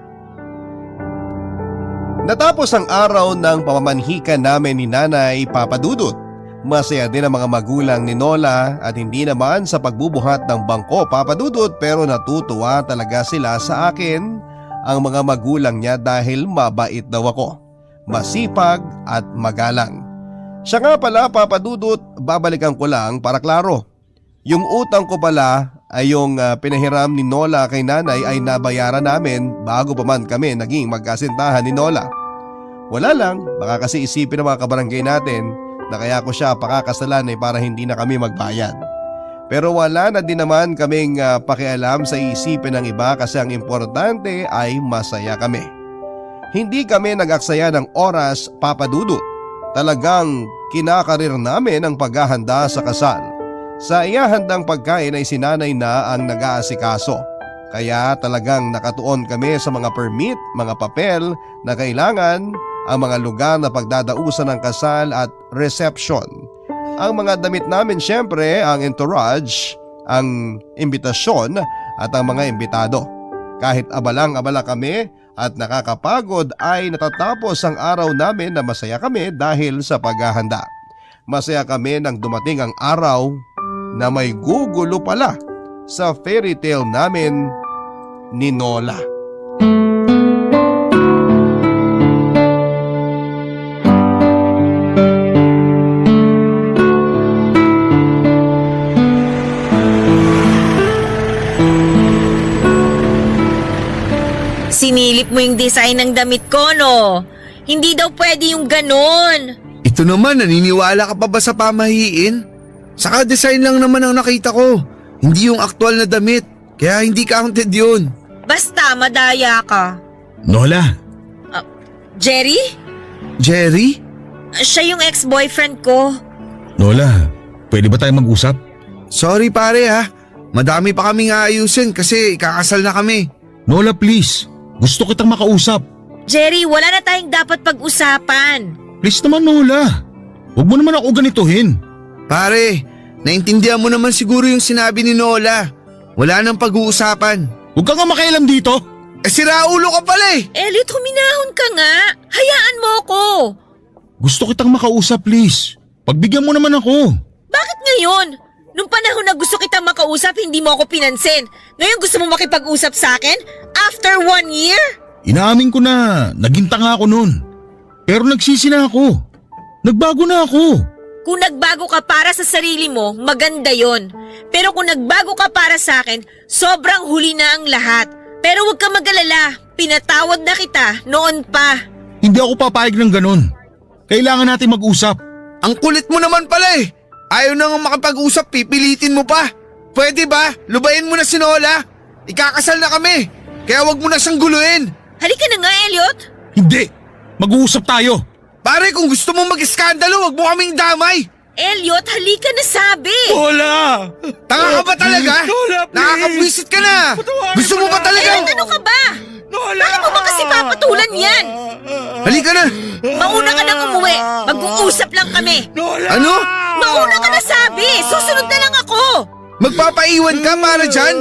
Natapos ang araw ng pamamanhikan namin ni Nanay Papadudut. Masaya din ang mga magulang ni Nola at hindi naman sa pagbubuhat ng bangko Papadudut pero natutuwa talaga sila sa akin ang mga magulang niya dahil mabait daw ako, masipag at magalang. Siya nga pala Papadudut, babalikan ko lang para klaro. Yung utang ko pala ay yung pinahiram ni Nola kay Nanay ay nabayaran namin bago pa man kami naging magkasintahan ni Nola. Wala lang, baka kasi isipin ng mga kabarangay natin na kaya ko siya pakakasalan para hindi na kami magbayad. Pero wala na din naman kaming pakialam sa isipin ng iba kasi ang importante ay masaya kami. Hindi kami nag-aksaya ng oras Papadudut. Talagang kinakarir namin ang paghahanda sa kasal. Sa iyahandang pagkain ay sinanay na ang nag-aasikaso. Kaya talagang nakatuon kami sa mga permit, mga papel na kailangan, ang mga lugar na pagdadausan ng kasal at reception. Ang mga damit namin syempre, ang entourage, ang imbitasyon at ang mga imbitado. Kahit abalang-abala kami at nakakapagod ay natatapos ang araw namin na masaya kami dahil sa paghahanda. Masaya kami nang dumating ang araw na may gugulo pala sa fairy tale namin ni Nola. Sinilip mo yung design ng damit ko, no? Hindi daw pwede yung ganon. Ito naman, naniniwala ka pa ba sa pamahiin? Saka design lang naman ang nakita ko. Hindi yung aktual na damit. Kaya hindi counted yun. Basta madaya ka. Nola, Jerry? Jerry? Siya yung ex-boyfriend ko. Nola, pwede ba tayo mag-usap? Sorry pare ha. Madami pa kaming aayusin kasi kakasal na kami. Nola, please. Gusto kitang makausap. Jerry, wala na tayong dapat pag-usapan. Please naman, Nola. Huwag mo naman ako ganituhin. Pare, naintindihan mo naman siguro yung sinabi ni Nola. Wala nang pag-uusapan. Huwag ka nga makialam dito. Sira ulo ka pala eh. Elliot, huminahon ka nga. Hayaan mo ako. Gusto kitang makausap, please. Pagbigyan mo naman ako. Bakit ngayon? Nung panahon na gusto kitang makausap, hindi mo ako pinansin. Ngayon gusto mo makipag-usap sa akin? After 1 year? Inaamin ko na, naging tanga ako noon. Pero nagsisi na ako. Nagbago na ako. Kung nagbago ka para sa sarili mo, maganda yon. Pero kung nagbago ka para sa akin, sobrang huli na ang lahat. Pero huwag ka mag-alala, pinatawad na kita noon pa. Hindi ako papayag ng ganun. Kailangan natin mag-usap. Ang kulit mo naman pala eh. Ayaw na nga makapag-usap, pipilitin mo pa. Pwede ba? Lubayin mo na si Nola. Ikakasal na kami. Kaya wag mo na siyang guluhin. Halika na nga, Elliot. Hindi. Mag-uusap tayo. Pare, kung gusto mo mag-iskandalo, wag mo kaming damay. Elliot, halika na sabi. Nola! Tanga ka ba talaga? Nola, please! Nakakabwisit ka na. Gusto mo ba talaga? Elliot, ano ka ba? Bakit mo ba kasi papatulan yan? Halika na. Mauna ka nang umuwi. Mag-uusap lang kami. Ano? Mauna ka na sabi. Susunod na lang ako. Magpapaiwan ka para dyan?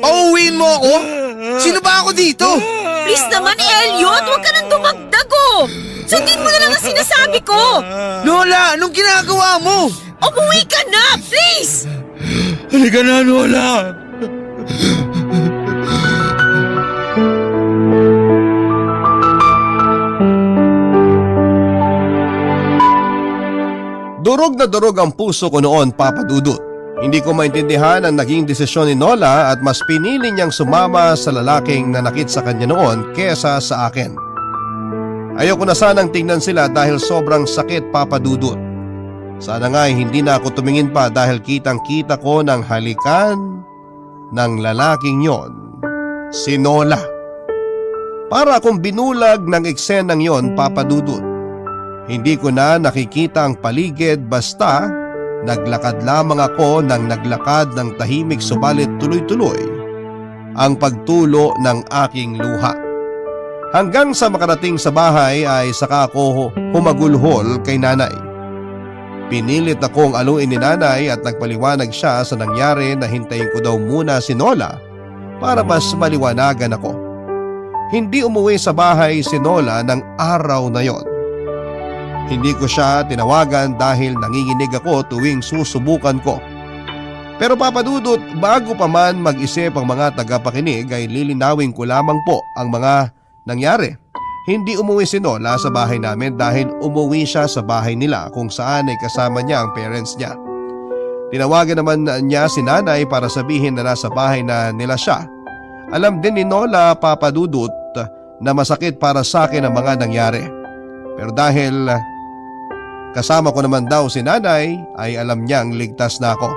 Pauwiin mo ako? Sino ba ako dito? Please naman, Elliot. Huwag ka nang dumagdag, oh. Sundin mo na lang ang sinasabi ko. Nola, anong ginagawa mo? Umuwi ka na, please. Halika na, Nola! Durog na durog ang puso ko noon, Papa Dudut. Hindi ko maintindihan ang naging desisyon ni Nola at mas pinili niyang sumama sa lalaking nanakit sa kanya noon kesa sa akin. Ayoko na sanang tingnan sila dahil sobrang sakit, Papa Dudut. Sana nga hindi na ako tumingin pa dahil kitang-kita ko ng halikan ng lalaking yon, si Nola. Para akong binulag ng eksenang yon, Papa Dudut. Hindi ko na nakikita ang paligid basta naglakad lamang ako ng naglakad ng tahimik subalit tuloy-tuloy ang pagtulo ng aking luha. Hanggang sa makarating sa bahay ay saka ako humagulhol kay nanay. Pinilit akong aluin ni nanay at nagpaliwanag siya sa nangyari na hintayin ko daw muna si Nola para mas maliwanagan ako. Hindi umuwi sa bahay si Nola ng araw na yon. Hindi ko siya tinawagan dahil nanginginig ako tuwing susubukan ko. Pero Papa Dudut, bago pa man mag-isip ang mga tagapakinig ay lilinawin ko lamang po ang mga nangyari. Hindi umuwi si Nola sa bahay namin dahil umuwi siya sa bahay nila kung saan ay kasama niya ang parents niya. Tinawagan naman niya si nanay para sabihin na nasa bahay na nila siya. Alam din ni Nola, Papa Dudut, na masakit para sa akin ang mga nangyari. Pero dahil kasama ko naman daw si nanay ay alam niyang ligtas na ako.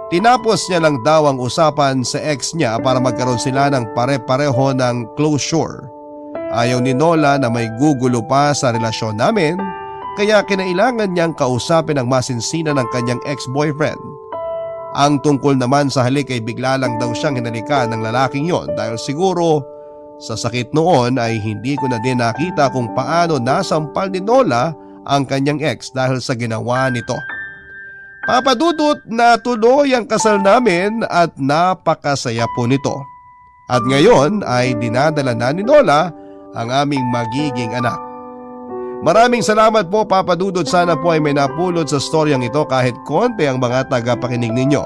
Tinapos niya lang daw ang usapan sa ex niya para magkaroon sila ng pare-pareho ng closure. Ayaw ni Nola na may gugulo pa sa relasyon namin kaya kinailangan niyang kausapin ang masinsinan ng kanyang ex-boyfriend. Ang tungkol naman sa halik ay bigla lang daw siyang hinalikan ng lalaking yon dahil siguro sa sakit noon ay hindi ko na din nakita kung paano nasampal ni Nola ang kanyang ex dahil sa ginawa nito. Papa Dudut, natuloy ang kasal namin at napakasaya po nito. At ngayon ay dinadala na ni Nola ang aming magiging anak. Maraming salamat po, Papa Dudut. Sana po ay may napulot sa storyang ito kahit konti ang mga tagapakinig ninyo.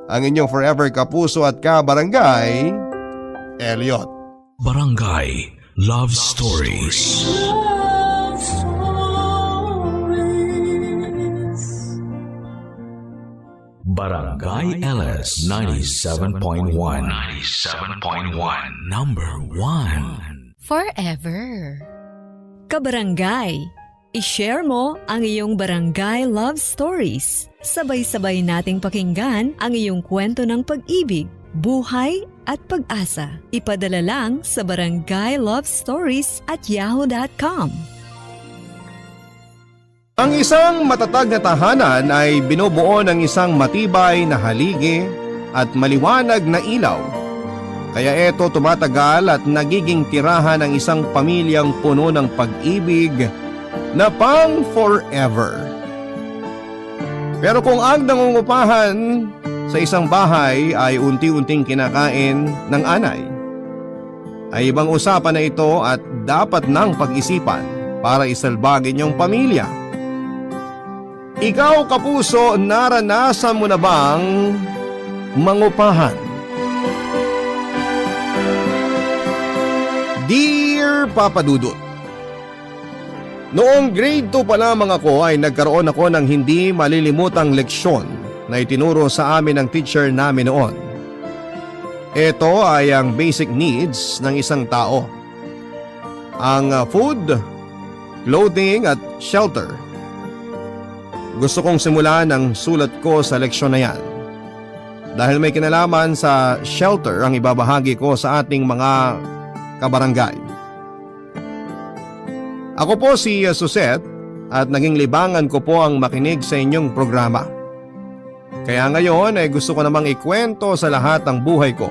Ang inyong forever kapuso at kabarangay, Elliot. Barangay Love Stories. Barangay LS 97.1 Number 1 Forever. Kabarangay, i-share mo ang iyong barangay love stories. Sabay-sabay nating pakinggan ang iyong kwento ng pag-ibig, buhay at pag-asa. Ipadala lang sa barangaylovestories@yahoo.com. Ang isang matatag na tahanan ay binubuo ng isang matibay na haligi at maliwanag na ilaw. Kaya ito tumatagal at nagiging tirahan ng isang pamilyang puno ng pag-ibig na pang forever. Pero kung ang nangungupahan sa isang bahay ay unti-unting kinakain ng anay, ay ibang usapan na ito at dapat nang pag-isipan para isalbagin yung pamilya. Ikaw kapuso, naranasan mo na bang mangupahan? Dear Papa Dudut, noong grade 2 pa lamang ako ay nagkaroon ako ng hindi malilimutang leksyon na itinuro sa amin ng teacher namin noon. Ito ay ang basic needs ng isang tao. Ang food, clothing at shelter. Gusto kong simulan ang sulat ko sa leksyon na yan. Dahil may kinalaman sa shelter ang ibabahagi ko sa ating mga kabarangay. Ako po si Suzette at naging libangan ko po ang makinig sa inyong programa. Kaya ngayon ay gusto ko namang ikwento sa lahat ang buhay ko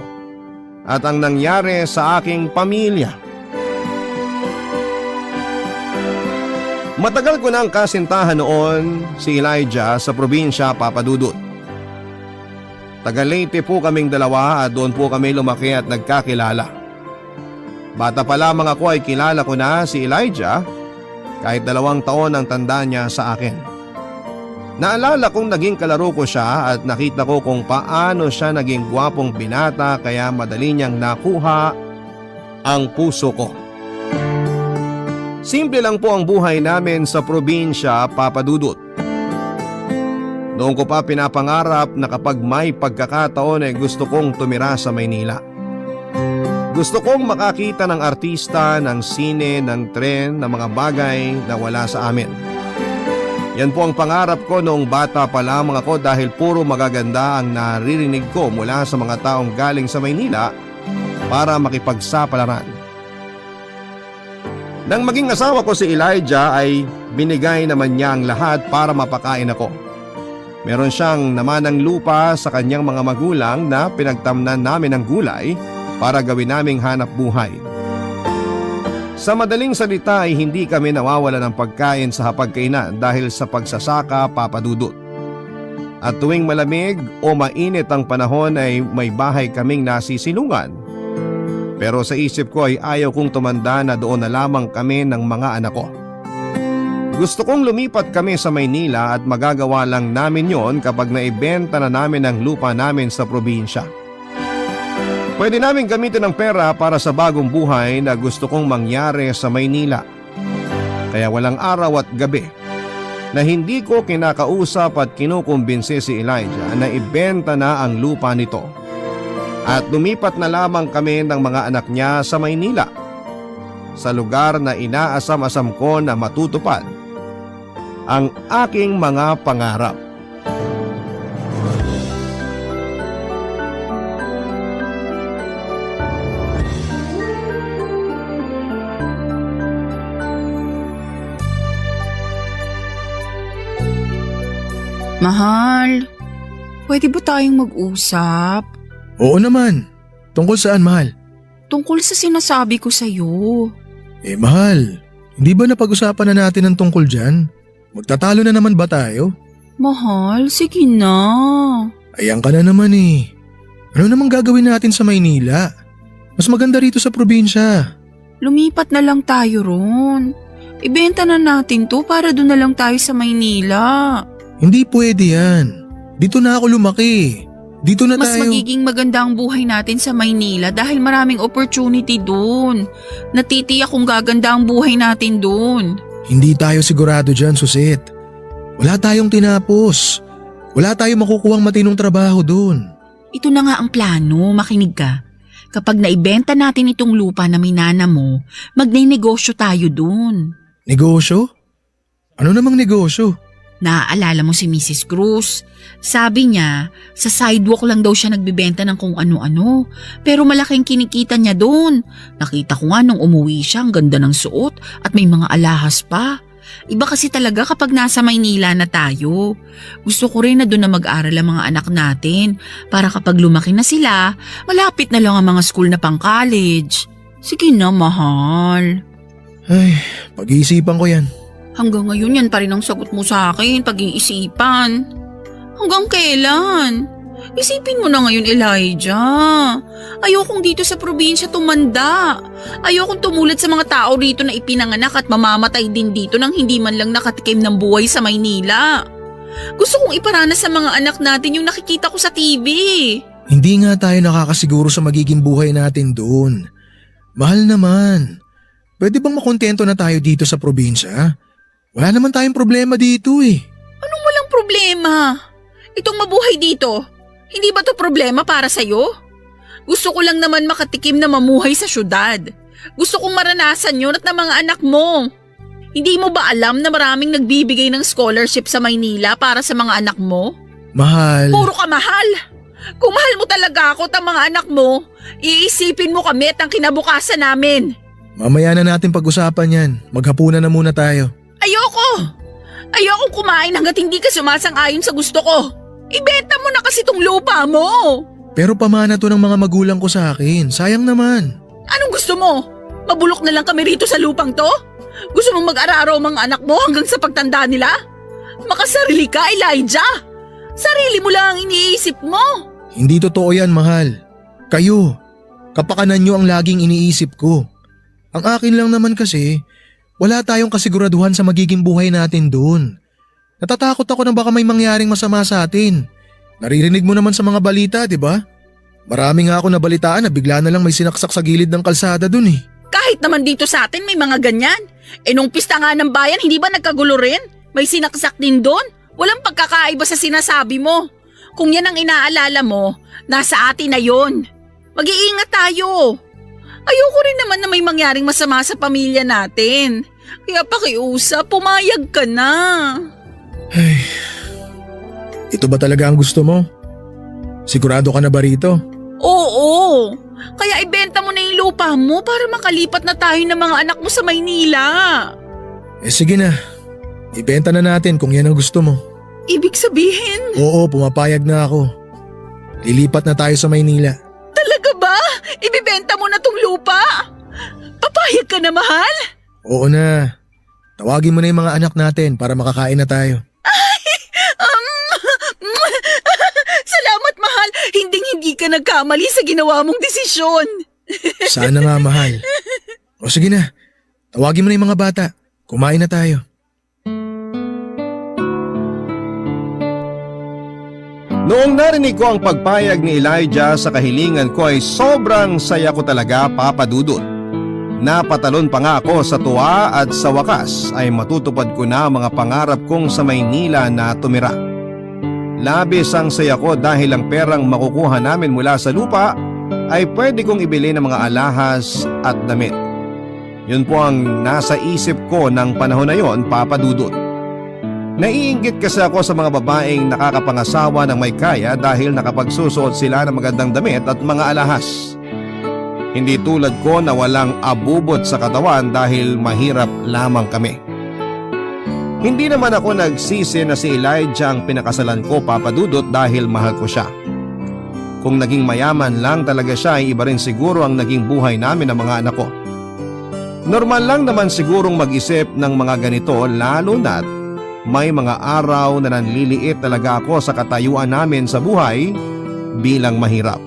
at ang nangyari sa aking pamilya. Matagal ko na ang kasintahan noon si Elijah sa probinsya, Papa Dudut. Taga Leyte po kaming dalawa at doon po kami lumaki at nagkakilala. Bata pa lamang ako ay kilala ko na si Elijah kahit 2 taon ang tanda niya sa akin. Naalala kong naging kalaro ko siya at nakita ko kung paano siya naging gwapong binata kaya madali niyang nakuha ang puso ko. Simple lang po ang buhay namin sa probinsya, Papa Dudut. Noong ko pa pinapangarap na kapag may pagkakataon ay gusto kong tumira sa Maynila. Gusto kong makakita ng artista, ng sine, ng tren, ng mga bagay na wala sa amin. Yan po ang pangarap ko noong bata pa lamang ako dahil puro magaganda ang naririnig ko mula sa mga taong galing sa Maynila para makipagsapalaran. Nang maging asawa ko si Elijah ay binigay naman niya ang lahat para mapakain ako. Meron siyang namanang lupa sa kanyang mga magulang na pinagtamnan namin ng gulay para gawin naming hanap buhay. Sa madaling salita ay hindi kami nawawala ng pagkain sa hapagkainan dahil sa pagsasaka, Papa Dudut. At tuwing malamig o mainit ang panahon ay may bahay kaming nasisilungan. Pero sa isip ko ay ayaw kong tumanda na doon na lamang kami ng mga anak ko. Gusto kong lumipat kami sa Maynila at magagawa lang namin yon kapag naibenta na namin ang lupa namin sa probinsya. Pwede namin gamitin ang pera para sa bagong buhay na gusto kong mangyari sa Maynila. Kaya walang araw at gabi na hindi ko kinakausap at kinukumbinsi si Elijah na ibenta na ang lupa nito. At lumipat na lamang kami ng mga anak niya sa Maynila, sa lugar na inaasam-asam ko na matutupad ang aking mga pangarap. Mahal, pwede ba tayong mag-usap? Oo naman. Tungkol saan, mahal? Tungkol sa sinasabi ko sa'yo. Mahal, hindi ba napag-usapan na natin ang tungkol dyan? Magtatalo na naman ba tayo? Mahal, sige na. Ayan ka na naman eh. Ano namang gagawin natin sa Maynila? Mas maganda rito sa probinsya. Lumipat na lang tayo ron. Ibenta na natin to para doon na lang tayo sa Maynila. Hindi pwede yan. Dito na ako lumaki. Dito na Mas tayo. magiging maganda ang buhay natin sa Maynila dahil maraming opportunity doon. Natitiyak kung gaganda ang buhay natin doon. Hindi tayo sigurado dyan, Suzette. Wala tayong tinapos. Wala tayong makukuhang matinong trabaho doon. Ito na nga ang plano, makinig ka. Kapag naibenta natin itong lupa na minana mo, magne-negosyo tayo doon. Negosyo? Ano namang negosyo? Naaalala mo si Mrs. Cruz? Sabi niya, sa sidewalk lang daw siya nagbibenta ng kung ano-ano. Pero malaking kinikita niya doon. Nakita ko nga nung umuwi siya, ang ganda ng suot at may mga alahas pa. Iba kasi talaga kapag nasa Maynila na tayo. Gusto ko rin na doon na mag-aral ang mga anak natin para kapag lumaki na sila, malapit na lang ang mga school na pang-college. Sige na, mahal. Ay, pag-iisipan ko yan. Hanggang ngayon yan pa rin ang sagot mo sa akin, pag-iisipan. Hanggang kailan? Isipin mo na ngayon, Elijah. Ayokong dito sa probinsya tumanda. Ayokong tumulad sa mga tao rito na ipinanganak at mamamatay din dito nang hindi man lang nakatikim ng buhay sa Maynila. Gusto kong iparana sa mga anak natin yung nakikita ko sa TV. Hindi nga tayo nakakasiguro sa magiging buhay natin doon. Mahal naman. Pwede bang makontento na tayo dito sa probinsya? Wala naman tayong problema dito eh. Anong walang problema? Itong mabuhay dito, hindi ba to problema para sa'yo? Gusto ko lang naman makatikim na mamuhay sa syudad. Gusto kong maranasan yun at ng mga anak mo. Hindi mo ba alam na maraming nagbibigay ng scholarship sa Maynila para sa mga anak mo? Mahal. Puro ka mahal. Kung mahal mo talaga ako at ang mga anak mo, iisipin mo kami at ang kinabukasan namin. Mamaya na natin pag-usapan yan. Maghapunan na muna tayo. Ayokong kumain hanggat hindi ka sumasang-ayon sa gusto ko. Ibenta mo na kasi tong lupa mo. Pero pamana to ng mga magulang ko sa akin. Sayang naman. Anong gusto mo? Mabulok na lang kami rito sa lupang to? Gusto mong mag-araro ang mga anak mo hanggang sa pagtanda nila? Makasarili ka, Elijah! Sarili mo lang ang iniisip mo! Hindi totoo yan, mahal. Kayo, kapakanan nyo ang laging iniisip ko. Ang akin lang naman kasi, wala tayong kasiguraduhan sa magiging buhay natin doon. Natatakot ako na baka may mangyaring masama sa atin. Naririnig mo naman sa mga balita, di ba? Marami nga ako nabalitaan na bigla na lang may sinaksak sa gilid ng kalsada doon eh. Kahit naman dito sa atin may mga ganyan. Nung pista nga ng bayan, hindi ba nagkagulo rin? May sinaksak din doon? Walang pagkakaiba sa sinasabi mo. Kung yan ang inaalala mo, nasa atin na yon. Mag-iingat tayo. Ayoko rin naman na may mangyaring masama sa pamilya natin. Kaya pakiusap, pumayag ka na. Ay, ito ba talaga ang gusto mo? Sigurado ka na ba rito? Oo. Kaya ibenta mo na yung lupa mo para makalipat na tayo ng mga anak mo sa Maynila. Sige na. Ibenta na natin kung yan ang gusto mo. Ibig sabihin? Oo, pumapayag na ako. Lilipat na tayo sa Maynila. Talaga ba? Ibibenta mo na tong lupa? Papayag ka na, mahal? Oo na. Tawagin mo na yung mga anak natin para makakain na tayo. Salamat, mahal. Hindi ka nagkamali sa ginawa mong desisyon. Sana nga, mahal. O sige na. Tawagin mo na yung mga bata. Kumain na tayo. Noong narinig ko ang pagpayag ni Elijah sa kahilingan ko ay sobrang saya ko talaga, Papa Dudut. Napatalon pa nga ako sa tuwa at sa wakas ay matutupad ko na ang mga pangarap kong sa Maynila na tumira. Labis ang saya ko dahil ang perang makukuha namin mula sa lupa ay pwede kong ibili ng mga alahas at damit. Yun po ang nasa isip ko ng panahon na yon, Papa Dudut. Naiinggit kasi ako sa mga babaeng nakakapangasawa ng may kaya dahil nakapagsusuot sila ng magandang damit at mga alahas. Hindi tulad ko na walang abubot sa katawan dahil mahirap lamang kami. Hindi naman ako nagsisi na si Elijah ang pinakasalan ko, Papa Dudut, dahil mahal ko siya. Kung naging mayaman lang talaga siya ay iba rin siguro ang naging buhay namin ng mga anak ko. Normal lang naman sigurong mag-isip ng mga ganito lalo na't may mga araw na nanliliit talaga ako sa katayuan namin sa buhay bilang mahirap.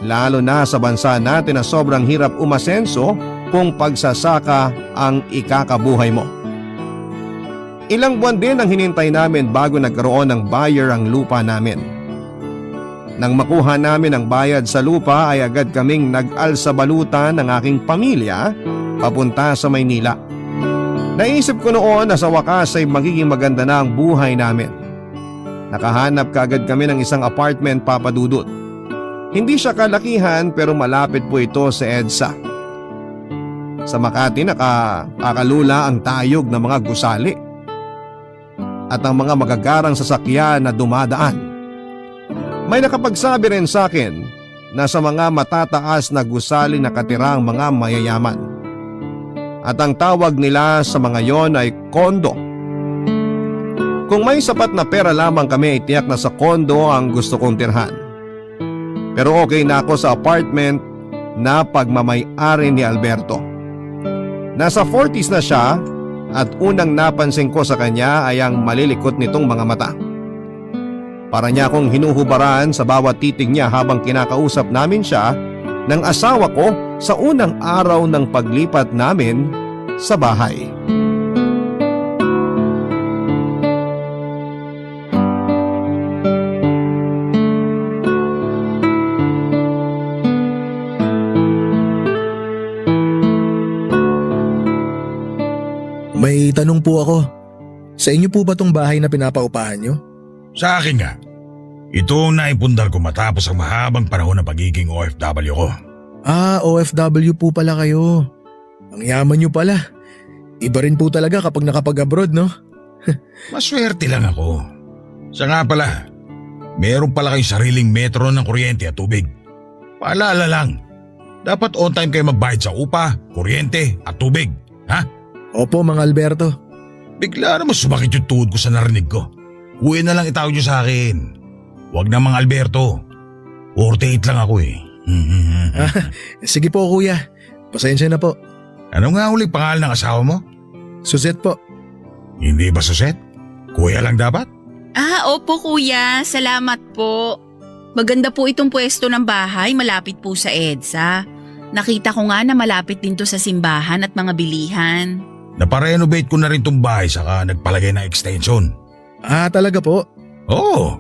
Lalo na sa bansa natin na sobrang hirap umasenso kung pagsasaka ang ikakabuhay mo. Ilang buwan din ang hinintay namin bago nagkaroon ng buyer ang lupa namin. Nang makuha namin ang bayad sa lupa ay agad kaming nag-alsabalutan ng aking pamilya papunta sa Maynila. Naisip ko noon na sa wakas ay magiging maganda na ang buhay namin. Nakahanap kaagad kami ng isang apartment, Papa Dudut. Hindi siya kalakihan pero malapit po ito sa EDSA. Sa Makati nakakalula ang tayog ng mga gusali at ang mga magagarang sasakyan na dumadaan. May nakapagsabi rin sa akin na sa mga matataas na gusali nakatira ang mga mayayaman. At ang tawag nila sa mga yon ay kondo. Kung may sapat na pera lamang kami ay tiyak na sa kondo ang gusto kong tirhan. Pero okay na ako sa apartment na pagmamay-ari ni Alberto. Nasa 40s na siya at unang napansin ko sa kanya ay ang malilikot nitong mga mata. Para niya akong hinuhubaran sa bawat titig niya habang kinakausap namin siya ng asawa ko sa unang araw ng paglipat namin sa bahay. May tanong po ako. Sa inyo po ba tong bahay na pinapaupahan nyo? Sa akin nga. Ito ang naipundar ko matapos ang mahabang panahon ng pagiging OFW ko. OFW po pala kayo. Ang yaman nyo pala. Iba rin po talaga kapag nakapag-abroad, no? Maswerte lang ako. Siya nga pala, meron pala kayong sariling metro ng kuryente at tubig. Paalala lang, dapat on time kayo magbayad sa upa, kuryente at tubig. Ha? Opo, Mang Alberto. Bigla naman sumakit yung tuhod ko sa narinig ko. Uwi na lang itawag nyo sa akin. Huwag na Mang Alberto. 48 lang ako eh. Sige po kuya, pasensya na po. Ano nga ulit pangalan ng asawa mo? Suzette po. Hindi ba Suset? Kuya lang dapat? Opo kuya, salamat po. Maganda po itong pwesto ng bahay, malapit po sa EDSA. Nakita ko nga na malapit din to sa simbahan at mga bilihan. Naparenovate ko na rin tong bahay saka nagpalagay ng extension. Talaga po? Oo.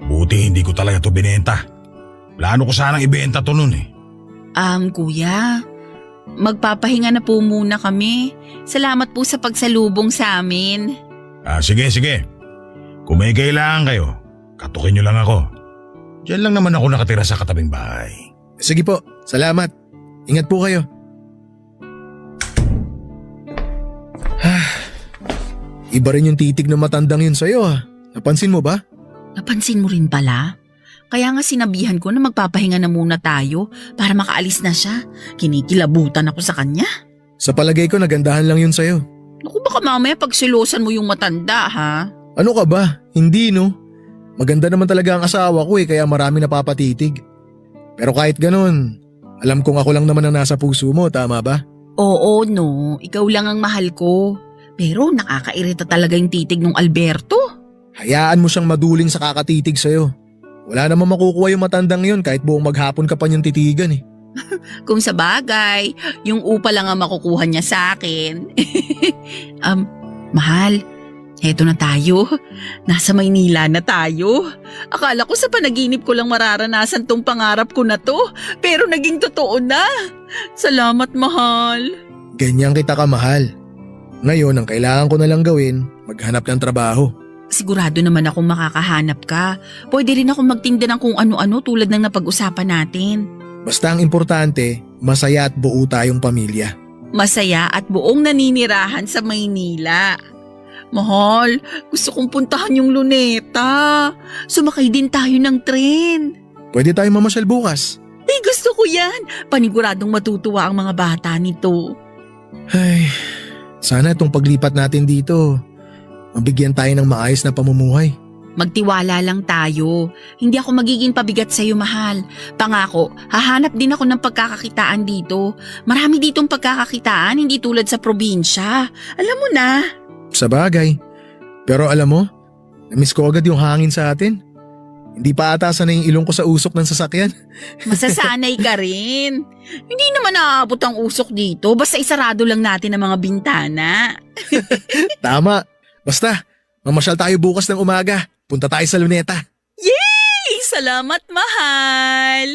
Buti hindi ko talaga to binenta. Plano ko sanang ibenta to nun eh. Kuya, magpapahinga na po muna kami. Salamat po sa pagsalubong sa amin. Sige. Kung may kailangan kayo, katukin nyo lang ako. Diyan lang naman ako nakatira sa katabing bahay. Sige po, salamat. Ingat po kayo. Iba rin yung titig ng matandang yun sa'yo Napansin mo ba? Napansin mo rin pala? Kaya nga sinabihan ko na magpapahinga na muna tayo para makaalis na siya. Kinikilabutan ako sa kanya. Sa palagay ko nagandahan lang yun sa'yo. Naku baka mamaya pagsilosan mo yung matanda ha? Ano ka ba? Hindi no. Maganda naman talaga ang asawa ko kaya marami napapatitig. Pero kahit ganun, alam kong ako lang naman ang nasa puso mo, tama ba? Oo no, ikaw lang ang mahal ko. Pero nakakairita talaga yung titig ng Alberto. Hayaan mo siyang maduling sa kakatitig sa'yo. Wala namang makukuha yung matandang yun kahit buong maghapon ka pa niyang titigan eh. Kung sa bagay, yung upa lang ang makukuha niya sa akin. Mahal, heto na tayo. Nasa Maynila na tayo. Akala ko sa panaginip ko lang mararanasan tong pangarap ko na to. Pero naging totoo na. Salamat, mahal. Ganyan kita kamahal. Ngayon, ang kailangan ko na lang gawin, maghanap ng trabaho. Sigurado naman akong makakahanap ka. Pwede rin akong magtinda ng kung ano-ano tulad ng napag-usapan natin. Basta ang importante, masaya at buo tayong pamilya. Masaya at buong naninirahan sa Maynila. Mahal, gusto kong puntahan yung Luneta. Sumakay din tayo ng tren. Pwede tayong mamasyal bukas. Ay, gusto ko yan. Paniguradong matutuwa ang mga bata nito. Ay, sana itong paglipat natin dito, mabigyan tayo ng maayos na pamumuhay. Magtiwala lang tayo. Hindi ako magiging pabigat sa'yo, mahal. Pangako, hahanap din ako ng pagkakakitaan dito. Marami ditong pagkakakitaan, hindi tulad sa probinsya. Alam mo na. Sa bagay. Pero alam mo, namiss ko agad yung hangin sa atin. Hindi pa ata sanay yung ilong ko sa usok ng sasakyan. Masasanay ka rin. Hindi naman naaabot ang usok dito. Basta isarado lang natin ang mga bintana. Tama. Basta, mamasyal tayo bukas ng umaga. Punta tayo sa Luneta. Yay! Salamat, mahal!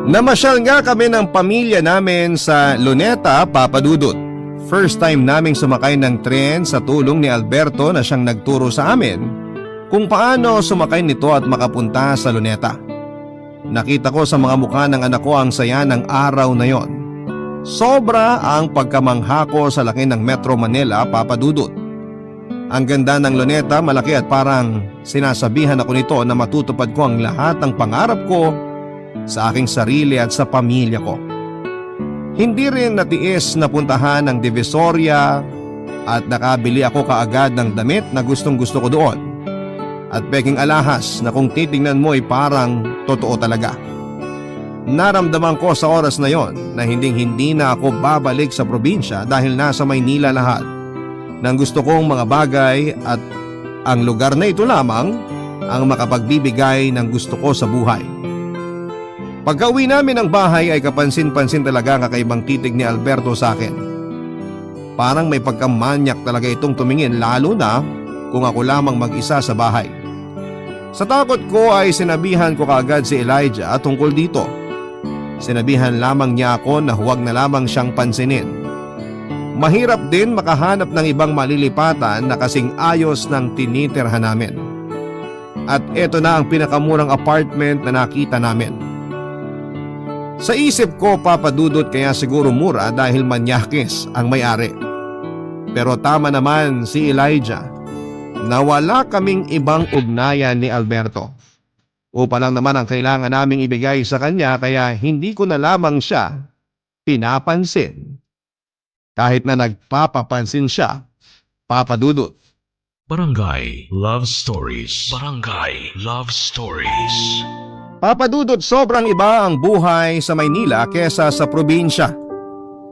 Namasyal nga kami ng pamilya namin sa Luneta, Papa Dudut. First time naming sumakay ng tren sa tulong ni Alberto na siyang nagturo sa amin kung paano sumakay nito at makapunta sa Luneta. Nakita ko sa mga mukha ng anak ko ang saya ng araw na yon. Sobra ang pagkamangha ko sa laki ng Metro Manila, Papa Dudut. Ang ganda ng Luneta, malaki at parang sinasabihan ako nito na matutupad ko ang lahat ng pangarap ko sa aking sarili at sa pamilya ko. Hindi rin natiis na puntahan ang Divisoria at nakabili ako kaagad ng damit na gustong gusto ko doon. At peking alahas na kung titingnan mo ay parang totoo talaga. Naramdaman ko sa oras na yon na hindi na ako babalik sa probinsya dahil nasa Maynila lahat ng gusto kong mga bagay at ang lugar na ito lamang ang makapagbibigay ng gusto ko sa buhay. Pagka-uwi namin ng bahay ay kapansin-pansin talaga ang kakaibang titig ni Alberto sa akin. Parang may pagkamanyak talaga itong tumingin lalo na kung ako lamang mag-isa sa bahay. Sa takot ko ay sinabihan ko kaagad si Elijah tungkol dito. Sinabihan lamang niya ako na huwag na lamang siyang pansinin. Mahirap din makahanap ng ibang malilipatan na kasing ayos ng tinitirhan namin. At eto na ang pinakamurang apartment na nakita namin. Sa isip ko, Papa Dudut, kaya siguro mura dahil manyakis ang may-ari. Pero tama naman si Elijah na wala kaming ibang ugnayan ni Alberto. Upa lang naman ang kailangan naming ibigay sa kanya kaya hindi ko na lamang siya pinapansin. Kahit na nagpapapansin siya, Papa Dudut. Barangay Love Stories. Barangay Love Stories. Papa Dudut, sobrang iba ang buhay sa Maynila kesa sa probinsya.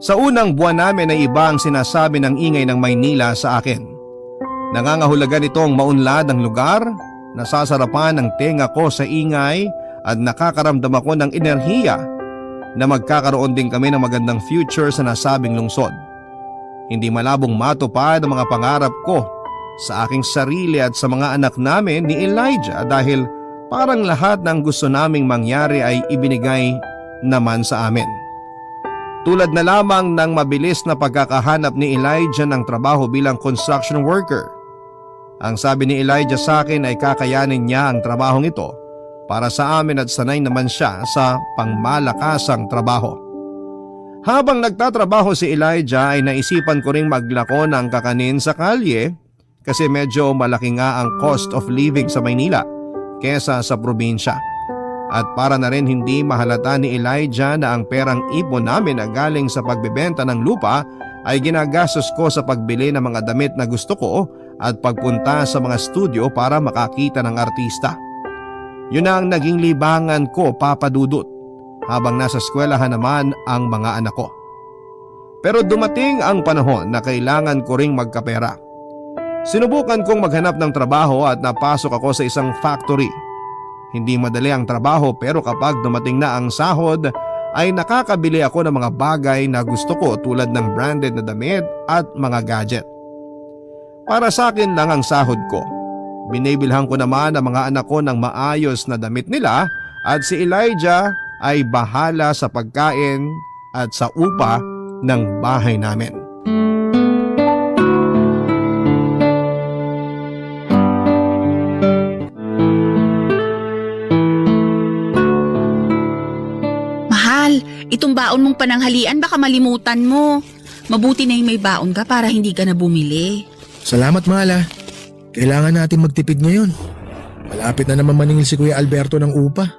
Sa unang buwan namin ay iba ang sinasabi ng ingay ng Maynila sa akin. Nangangahulugan itong maunlad ang lugar, nasasarapan ang tenga ko sa ingay at nakakaramdam ako ng enerhiya na magkakaroon din kami ng magandang future sa nasabing lungsod. Hindi malabong matupad ang mga pangarap ko sa aking sarili at sa mga anak namin ni Elijah dahil parang lahat ng gusto naming mangyari ay ibinigay naman sa amin. Tulad na lamang ng mabilis na pagkakahanap ni Elijah ng trabaho bilang construction worker. Ang sabi ni Elijah sa akin ay kakayanin niya ang trabahong ito para sa amin at sanay naman siya sa pangmalakasang trabaho. Habang nagtatrabaho si Elijah ay naisipan ko ring maglako ng kakanin sa kalye kasi medyo malaki nga ang cost of living sa Maynila kesa sa probinsya. At para na rin hindi mahalata ni Elijah na ang perang ipon namin na galing sa pagbebenta ng lupa ay ginagastos ko sa pagbili ng mga damit na gusto ko at pagpunta sa mga studio para makakita ng artista. Yun ang naging libangan ko, Papa Dudut, habang nasa eskwelahan naman ang mga anak ko. Pero dumating ang panahon na kailangan ko ring magkapera. Sinubukan kong maghanap ng trabaho at napasok ako sa isang factory. Hindi madali ang trabaho pero kapag dumating na ang sahod ay nakakabili ako ng mga bagay na gusto ko tulad ng branded na damit at mga gadget. Para sa akin lang ang sahod ko. Binibilhan ko naman ang mga anak ko ng maayos na damit nila at si Elijah ay bahala sa pagkain at sa upa ng bahay namin. Mahal, itong baon mong pananghalian baka malimutan mo. Mabuti na yung may baon ka para hindi ka na bumili. Salamat, mahal ah. Kailangan natin magtipid ngayon. Malapit na naman maningil si Kuya Alberto ng upa.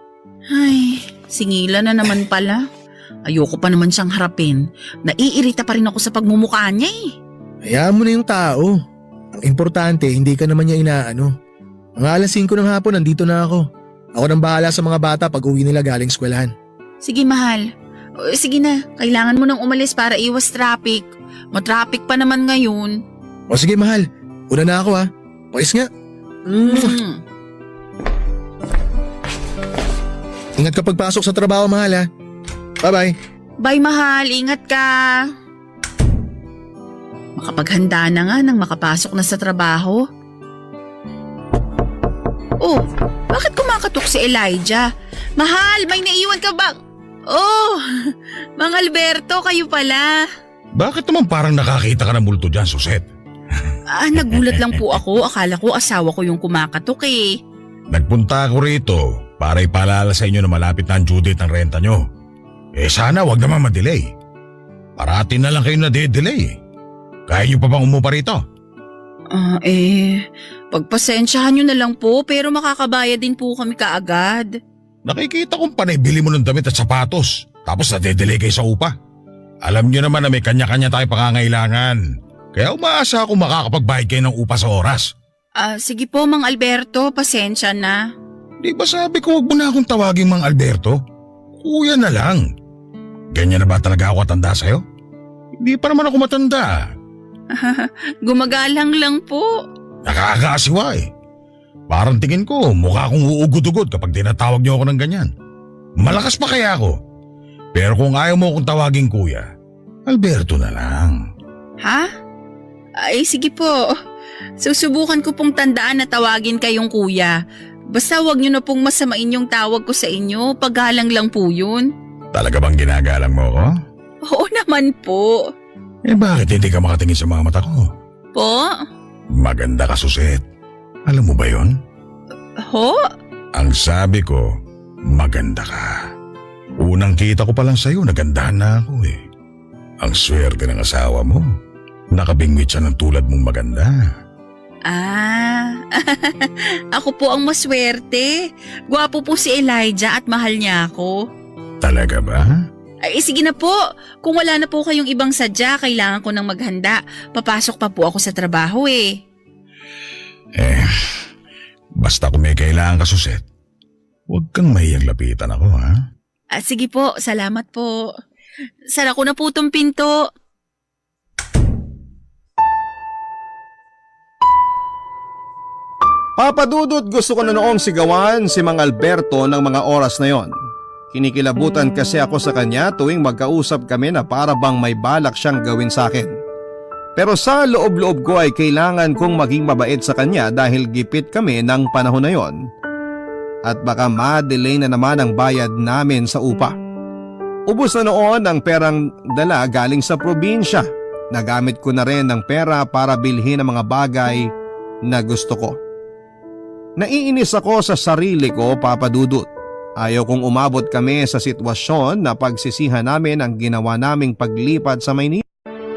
Ay, singila na naman pala. Ayoko pa naman siyang harapin. Naiirita pa rin ako sa pagmumukha niya eh. Hayaan mo na yung tao. Ang importante, hindi ka naman niya inaano. Mga alas 5 ng hapon, nandito na ako. Ako nang bahala sa mga bata pag uwi nila galing eskwelahan. Sige mahal. O, sige na, kailangan mo nang umalis para iwas traffic. Matraffic pa naman ngayon. O sige mahal, una na ako ha. Pakis nga. Ingat ka pagpasok sa trabaho, mahal ha. Bye-bye. Bye mahal, ingat ka. Makapaghanda na nga nang makapasok na sa trabaho. Oh, bakit kumakatok si Elijah? Mahal, may naiwan ka ba? Oh, Mang Alberto, kayo pala. Bakit naman parang nakakita ka ng multo dyan, Suset? Nagulat lang po ako. Akala ko asawa ko yung kumakatok eh. Nagpunta ako rito para ipaalala sa inyo na malapit na ang due date ng renta nyo. Sana wag naman ma-delay. Parati na lang kayo na-delay. Kaya nyo pa bang umupa rito? Pagpasensyahan nyo na lang po pero makakabayad din po kami kaagad. Nakikita kong panay-bili mo ng damit at sapatos tapos na-delay kayo sa upa. Alam nyo naman na may kanya-kanya tayo pangangailangan. Kaya umaasa ako makakapagbayad kayo ng upa sa oras. Sige po Mang Alberto, pasensya na. Di ba sabi ko wag mo na akong tawagin Mang Alberto? Kuya na lang. Ganyan na ba talaga ako katanda sa'yo? Hindi pa naman ako matanda. Gumagalang lang po. Nakakaasiwa eh. Parang tingin ko mukha akong uugod-ugod kapag tinatawag niyo ako ng ganyan. Malakas pa kaya ako. Pero kung ayaw mo akong tawagin kuya, Alberto na lang. Ha? Ay sige po. Susubukan ko pong tandaan na tawagin kayong kuya. Basta wag niyo na pong masamain yung tawag ko sa inyo. Paggalang lang po yun. Talaga bang ginagalang mo ko? Oo naman po. Eh bakit hindi ka makatingin sa mga mata ko? Po? Maganda ka, Suset. Alam mo ba yon? Ho? Ang sabi ko, maganda ka. Unang kita ko pa lang sa'yo, nagandahan na ako eh. Ang swerte ng asawa mo. Nakabingwit siya ng tulad mong maganda. Ako po ang maswerte. Gwapo po si Elijah at mahal niya ako. Talaga ba? Ay, sige na po. Kung wala na po kayong ibang sadya, kailangan ko nang maghanda. Papasok pa po ako sa trabaho eh. Basta kung may kailangan ka, Suset, huwag kang mahiyang lapitan ako, ha? Sige po, salamat po. Sara ko na po itong pinto. Papa Dudut, gusto ko na noong sigawan si Mang Alberto ng mga oras na yon. Kinikilabutan kasi ako sa kanya tuwing magkausap kami na para bang may balak siyang gawin sa akin. Pero sa loob-loob ko ay kailangan kong maging mabait sa kanya dahil gipit kami ng panahon na yon. At baka ma-delay na naman ang bayad namin sa upa. Ubus na noon ang perang dala galing sa probinsya. Nagamit ko na rin ng pera para bilhin ang mga bagay na gusto ko. Naiinis ako sa sarili ko, Papa Dudut. Ayaw kong umabot kami sa sitwasyon na pagsisihan namin ang ginawa naming paglipat sa Maynila.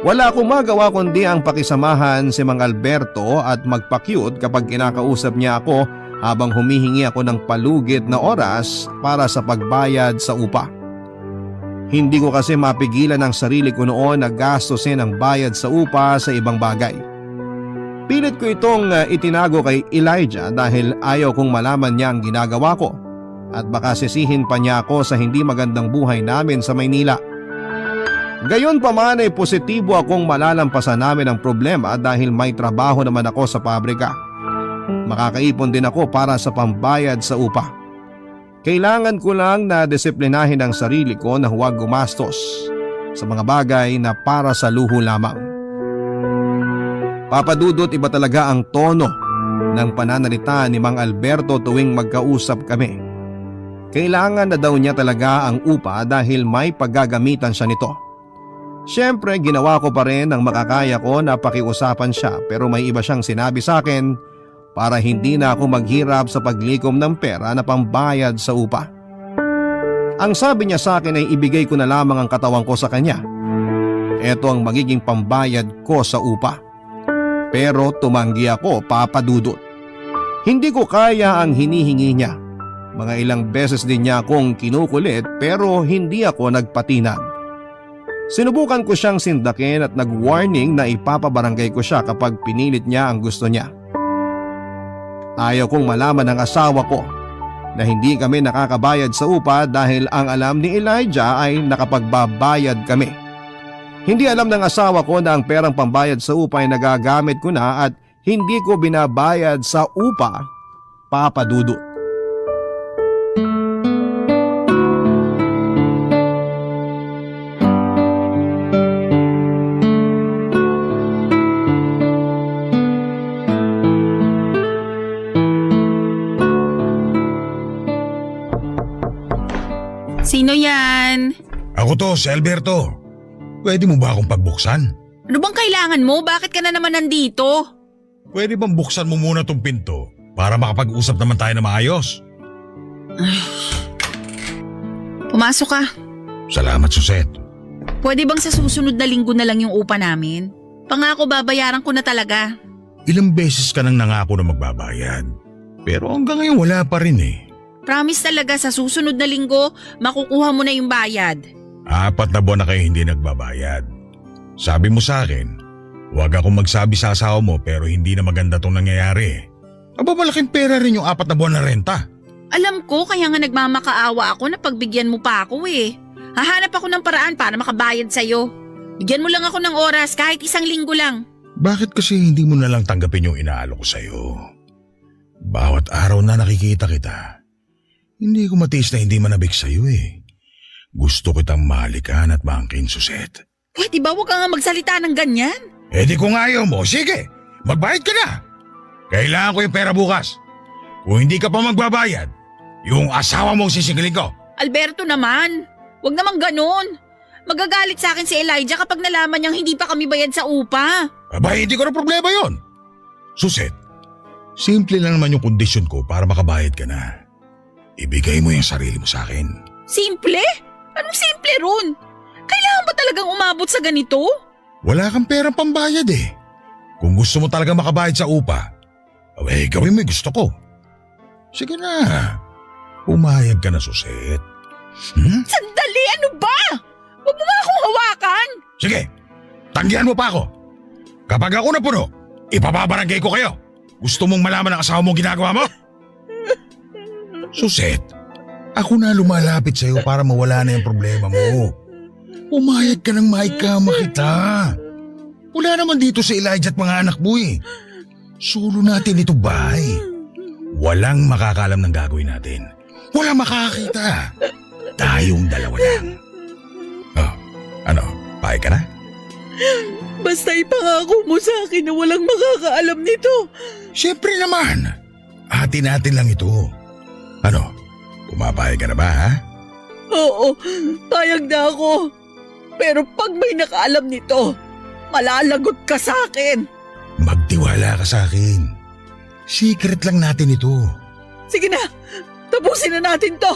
Wala akong magawa kundi ang pakisamahan si Mang Alberto at magpa-cute kapag kinakausap niya ako habang humihingi ako ng palugit na oras para sa pagbayad sa upa. Hindi ko kasi mapigilan ang sarili ko noon na gastusin ang bayad sa upa sa ibang bagay. Pilit ko itong itinago kay Elijah dahil ayaw kong malaman niya ang ginagawa ko at baka sisihin pa niya ako sa hindi magandang buhay namin sa Maynila. Gayon pa man ay positibo akong malalampasan namin ang problema dahil may trabaho naman ako sa pabrika. Makakaipon din ako para sa pambayad sa upa. Kailangan ko lang na disiplinahin ang sarili ko na huwag gumastos sa mga bagay na para sa luho lamang. Papa Dudut, iba talaga ang tono ng pananalita ni Mang Alberto tuwing magkausap kami. Kailangan na daw niya talaga ang upa dahil may paggagamitan siya nito. Siyempre, ginawa ko pa rin ang makakaya ko na pakiusapan siya pero may iba siyang sinabi sa akin para hindi na ako maghirap sa paglikom ng pera na pambayad sa upa. Ang sabi niya sa akin ay ibigay ko na lamang ang katawan ko sa kanya. Ito ang magiging pambayad ko sa upa. Pero tumanggi ako, Papa Dudut. Hindi ko kaya ang hinihingi niya. Mga ilang beses din niya akong kinukulit pero hindi ako nagpatinag. Sinubukan ko siyang sindakin at nag-warning na ipapabarangay ko siya kapag pinilit niya ang gusto niya. Ayaw kong malaman ng asawa ko na hindi kami nakakabayad sa upa dahil ang alam ni Elijah ay nakapagbabayad kami. Hindi alam ng asawa ko na ang perang pambayad sa upa ay nagagamit ko na at hindi ko binabayad sa upa, Papa Dudut. Sino yan? Ako to, si Alberto. Pwede mo ba akong pagbuksan? Ano bang kailangan mo? Bakit ka na naman nandito? Pwede bang buksan mo muna tong pinto para makapag-usap naman tayo na maayos? Pumasok ka. Salamat, Suset. Pwede bang sa susunod na linggo na lang yung upa namin? Pangako babayaran ko na talaga. Ilang beses ka nang nangako na magbabayad. Pero hanggang ngayon wala pa rin eh. Promise talaga sa susunod na linggo, makukuha mo na yung bayad. 4 na buwan na kayo hindi nagbabayad. Sabi mo sa akin, huwag akong magsabi sa asawa mo pero hindi na maganda tong nangyayari. Aba, malaking pera rin yung 4 na buwan na renta. Alam ko, kaya nga nagmamakaawa ako na pagbigyan mo pa ako eh. Hahanap ako ng paraan para makabayad sa'yo. Bigyan mo lang ako ng oras kahit 1 linggo lang. Bakit kasi hindi mo na lang tanggapin yung inaalok ko sa'yo? Bawat araw na nakikita kita, hindi ko matiis na hindi manabik sa'yo eh. Gusto kitang mahalikan at maangkin, Suset. Pwede ba huwag ka nga magsalita ng ganyan? Eh di kung ayaw mo, sige, magbayad ka na. Kailangan ko yung pera bukas. Kung hindi ka pa magbabayad, yung asawa mo sisingilin ko. Alberto naman, huwag naman ganun. Magagalit sa akin si Elijah kapag nalaman niyang hindi pa kami bayad sa upa. Aba, hindi ko na problema yon. Suset, simple lang naman yung kondisyon ko para makabayad ka na. Ibigay mo yung sarili mo sa akin. Simple? Anong simple ron? Kailangan ba talagang umabot sa ganito? Wala kang perang pambayad eh. Kung gusto mo talaga makabayad sa upa, gawin mo yung gusto ko. Sige na, umayag ka na, Suset. Sandali, ano ba? Huwag mo nga akong hawakan. Sige, tanggihan mo pa ako. Kapag ako napuno, ipapabarangay ko kayo. Gusto mong malaman ang asawa mo ginagawa mo? Suset, ako na lumalapit sa'yo para mawala na yung problema mo. Umayag ka ng maikama kita. Wala naman dito si Elijah at mga anak mo eh. Solo natin ito bahay. Walang makakaalam ng gagawin natin. Walang makakakita. Tayong dalawa lang. Oh, ano? Payag ka na? Basta ipangako mo sa akin na walang makakaalam nito. Siyempre naman. Atin natin lang ito. Ano? Pumapayag ka na ba, ha? Oo, payag na ako. Pero pag may nakaalam nito, malalagot ka sa akin. Magtiwala ka sa akin. Secret lang natin ito. Sige na, tapusin na natin to.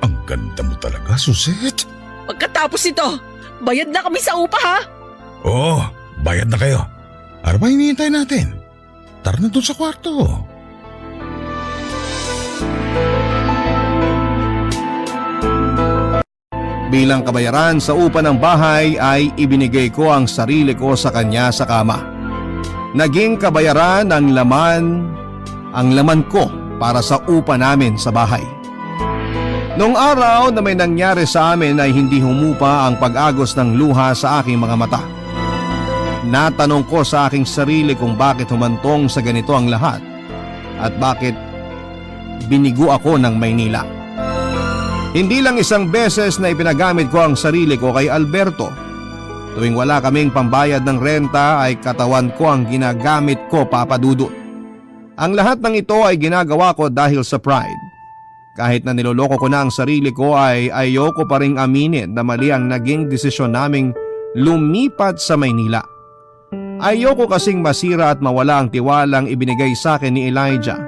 Ang ganda mo talaga, Suset. Pagkatapos nito, bayad na kami sa upa ha. Oo, bayad na kayo. Ano ba hinihintay natin? Tara na dun sa kwarto. Bilang kabayaran sa upa ng bahay ay ibinigay ko ang sarili ko sa kanya sa kama. Naging kabayaran ang laman ko para sa upa namin sa bahay. Noong araw na may nangyari sa amin ay hindi humupa ang pag-agos ng luha sa aking mga mata. Natanong ko sa aking sarili kung bakit humantong sa ganito ang lahat at bakit binigo ako ng Maynila. Hindi lang isang beses na ipinagamit ko ang sarili ko kay Alberto. Tuwing wala kaming pambayad ng renta ay katawan ko ang ginagamit ko, Papa Dudut. Ang lahat ng ito ay ginagawa ko dahil sa pride. Kahit na niloloko ko na ang sarili ko ay ayoko pa ring aminin na mali ang naging desisyon naming lumipat sa Maynila. Ayoko kasing masira at mawala ang tiwalang ibinigay sa akin ni Elijah.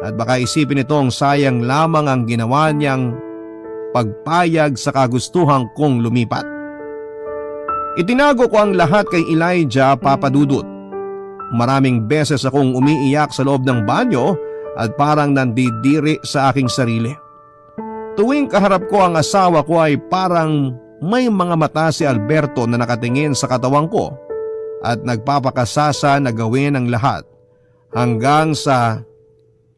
At baka isipin nitong sayang lamang ang ginawa niyang pagpayag sa kagustuhan kong lumipat. Itinago ko ang lahat kay Elijah, Papa Dudut. Maraming beses akong umiiyak sa loob ng banyo at parang nandidiri sa aking sarili. Tuwing kaharap ko ang asawa ko ay parang may mga mata si Alberto na nakatingin sa katawan ko at nagpapakasasa na gawin ang lahat hanggang sa